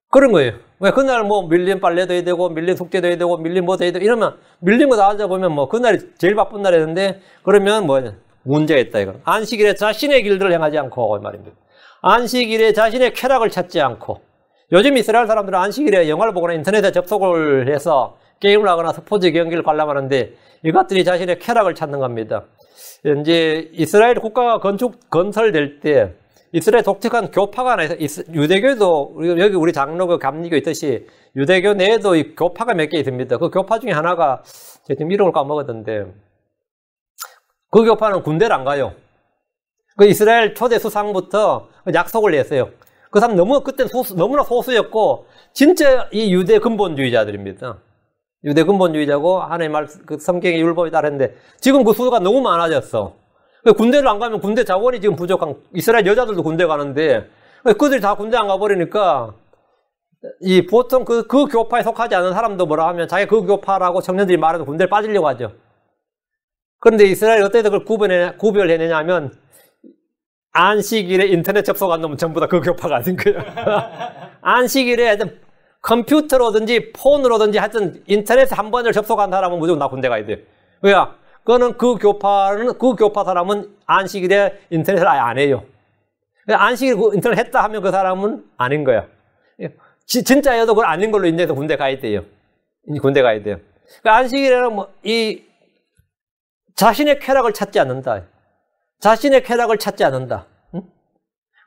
[SPEAKER 1] 그런 거예요. 왜 그날 뭐 밀린 빨래도 해야 되고 밀린 숙제도 해야 되고 밀린 뭐도 해야 되고 이러면 밀린 거 다 앉아보면 뭐 그날이 제일 바쁜 날이었는데 그러면 뭐 문제가 있다 이거. 안식일에 자신의 길들을 행하지 않고 말입니다. 안식일에 자신의 쾌락을 찾지 않고. 요즘 이스라엘 사람들은 안식일에 영화를 보거나 인터넷에 접속을 해서 게임을 하거나 스포츠 경기를 관람하는데 이것들이 자신의 쾌락을 찾는 겁니다. 이제 이스라엘 국가가 건설될 때 이스라엘 독특한 교파가 하나 있어요. 유대교도, 여기 우리 장로교, 감리교 있듯이 유대교 내에도 이 교파가 몇 개 있습니다. 그 교파 중에 하나가, 제가 지금 이름을 까먹었던데, 그 교파는 군대를 안 가요. 그 이스라엘 초대 수상부터 약속을 냈어요. 그 사람 그때 너무나 소수였고, 진짜 이 유대 근본주의자들입니다. 유대 근본주의자고, 하나님 그 성경의 율법에 따르는데, 지금 그 수가 너무 많아졌어. 군대를 안 가면 군대 자원이 지금 부족한, 이스라엘 여자들도 군대 가는데, 그들이 다 군대 안 가버리니까, 보통 그 교파에 속하지 않은 사람도 뭐라 하면 자기 그 교파라고 청년들이 말해도 군대를 빠지려고 하죠. 그런데 이스라엘이 어떻게 그걸 구별해내냐 하면, 안식일에 인터넷 접속한 놈은 전부 다 그 교파가 아닌 거예요. 안식일에 하여튼 컴퓨터로든지 폰으로든지 하여튼 인터넷에 한 번을 접속한 사람은 무조건 다 군대 가야 돼요. 왜? 그거는 그 교파 사람은 안식일에 인터넷을 아예 안 해요. 안식일 인터넷 했다 하면 그 사람은 아닌 거야. 진짜여도 그걸 아닌 걸로 인정해서 군대 가야 돼요. 군대 가야 돼요. 안식일에는 자신의 쾌락을 찾지 않는다. 자신의 쾌락을 찾지 않는다. 응?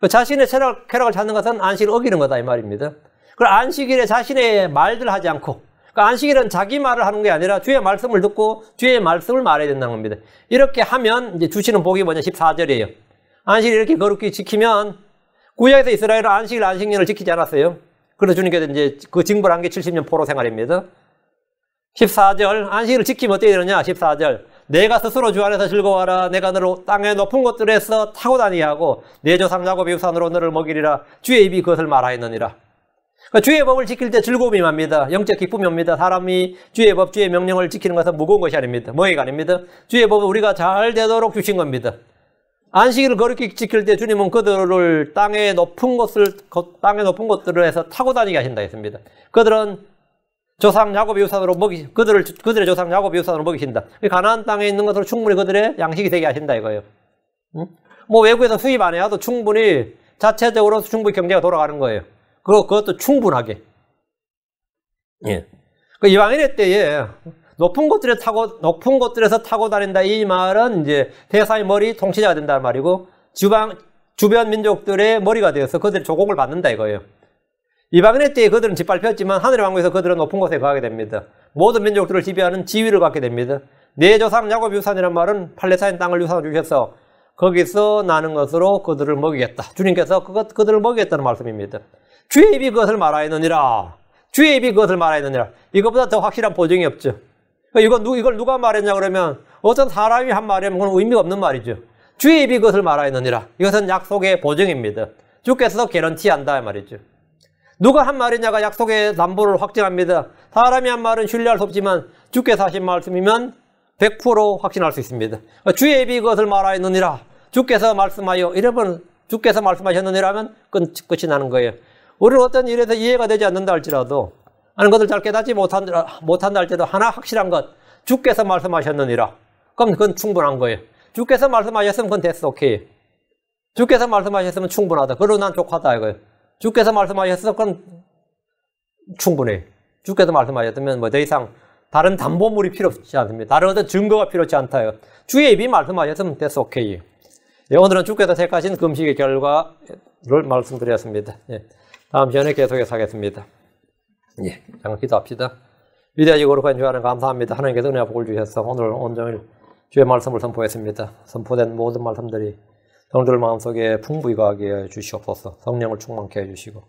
[SPEAKER 1] 자신의 쾌락을 찾는 것은 안식일을 어기는 거다 이 말입니다. 그리고 안식일에 자신의 말들 하지 않고, 안식일은 자기 말을 하는 게 아니라 주의 말씀을 듣고 주의 말씀을 말해야 된다는 겁니다. 이렇게 하면 이제 주시는 복이 뭐냐 14절이에요. 안식일 이렇게 거룩히 지키면, 구약에서 이스라엘은 안식년을 지키지 않았어요. 그래서 주님께서 이제 그 징벌한 게 70년 포로 생활입니다. 14절, 안식일을 지키면 어떻게 되느냐 14절, 내가 스스로 주 안에서 즐거워하라. 내가 너를 땅의 높은 곳들에서 타고 다니게 하고 내 조상 야곱의 우산으로 너를 먹이리라. 주의 입이 그것을 말하였느니라. 주의 법을 지킬 때 즐거움이 옵니다. 영적 기쁨이 옵니다. 사람이 주의 법, 주의 명령을 지키는 것은 무거운 것이 아닙니다. 뭐가 아닙니다. 주의 법은 우리가 잘 되도록 주신 겁니다. 안식일을 거룩히 지킬 때 주님은 그들을 땅의 높은 곳들을 해서 타고 다니게 하신다 했습니다. 그들은 조상 야곱의 우산으로 그들의 조상 야곱의 우산으로 먹이신다. 가나안 땅에 있는 것으로 충분히 그들의 양식이 되게 하신다 이거예요. 외국에서 수입 안 해도 충분히 자체적으로 충분히 경제가 돌아가는 거예요. 그것도 충분하게. 예. 이방인의 때에 높은 곳들에서 타고 다닌다. 이 말은 이제 대사의 머리 통치자가 된다는 말이고, 주변 민족들의 머리가 되어서 그들의 조공을 받는다 이거예요. 이방인의 때에 그들은 짓밟혔지만 하늘의 왕국에서 그들은 높은 곳에 가게 됩니다. 모든 민족들을 지배하는 지위를 갖게 됩니다. 내 조상 야곱 유산이란 말은 팔레스타인 땅을 유산으로 주셔서 거기서 나는 것으로 그들을 먹이겠다. 주님께서 그들을 먹이겠다는 말씀입니다. 주의 입이 그것을 말하였느니라. 주의 입이 그것을 말하였느니라. 이것보다 더 확실한 보증이 없죠. 이걸 누가 말했냐 그러면 어떤 사람이 한 말이면 그건 의미가 없는 말이죠. 주의 입이 그것을 말하였느니라. 이것은 약속의 보증입니다. 주께서 개런티한다 말이죠. 누가 한 말이냐가 약속의 담보를 확정합니다. 사람이 한 말은 신뢰할 수 없지만 주께서 하신 말씀이면 100% 확신할 수 있습니다. 주의 입이 그것을 말하였느니라. 주께서 말씀하여 이러면 주께서 말씀하셨느니라 하면 끝이 나는 거예요. 우리는 어떤 일에서 이해가 되지 않는다 할지라도, 아니 것을 잘 깨닫지 못한다 할지라도 하나 확실한 것, 주께서 말씀하셨느니라. 그럼 그건 충분한 거예요. 주께서 말씀하셨으면 그건 됐어, 오케이. 주께서 말씀하셨으면 충분하다. 그러고 난 족하다 이거예요. 주께서 말씀하셨으면 그건 충분해. 주께서 말씀하셨다면 뭐 더 이상 다른 담보물이 필요 없지 않습니다. 다른 어떤 증거가 필요치 않다요. 주의 입이 말씀하셨으면 됐어, 오케이. 예, 오늘은 주께서 택하신 금식의 결과를 말씀드렸습니다. 예, 다음 시간에 계속해서 하겠습니다. 예, 잠깐 기도합시다. 위대하시고 거룩한 주 하나님 감사합니다. 하나님께서 은혜와 복을 주셔서 오늘 온종일 주의 말씀을 선포했습니다. 선포된 모든 말씀들이 성도들 마음속에 풍부히 가게 해 주시옵소서. 성령을 충만케 해주시고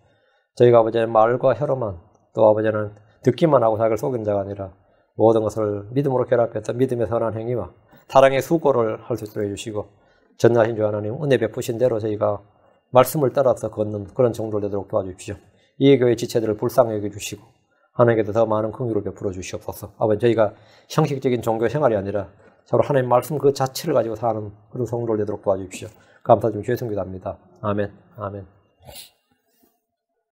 [SPEAKER 1] 저희가 아버지의 말과 혀로만 또 아버지는 듣기만 하고 자기를 속인 자가 아니라 모든 것을 믿음으로 결합해서 믿음의 선한 행위와 사랑의 수고를 할 수 있도록 해주시고 전능하신 주 하나님 은혜 베푸신 대로 저희가 말씀을 따라서 걷는 그런 정도를 되도록 도와주십시오. 이 교회 지체들을 불쌍히 여겨주시고 하나님께서 더 많은 긍휼을 베풀어 주시옵소서. 아버지 저희가 형식적인 종교 생활이 아니라 서로 하나님 말씀 그 자체를 가지고 사는 그런 성도를 되도록 도와주십시오. 감사 좀 주의 성기도합니다. 아멘. 아멘.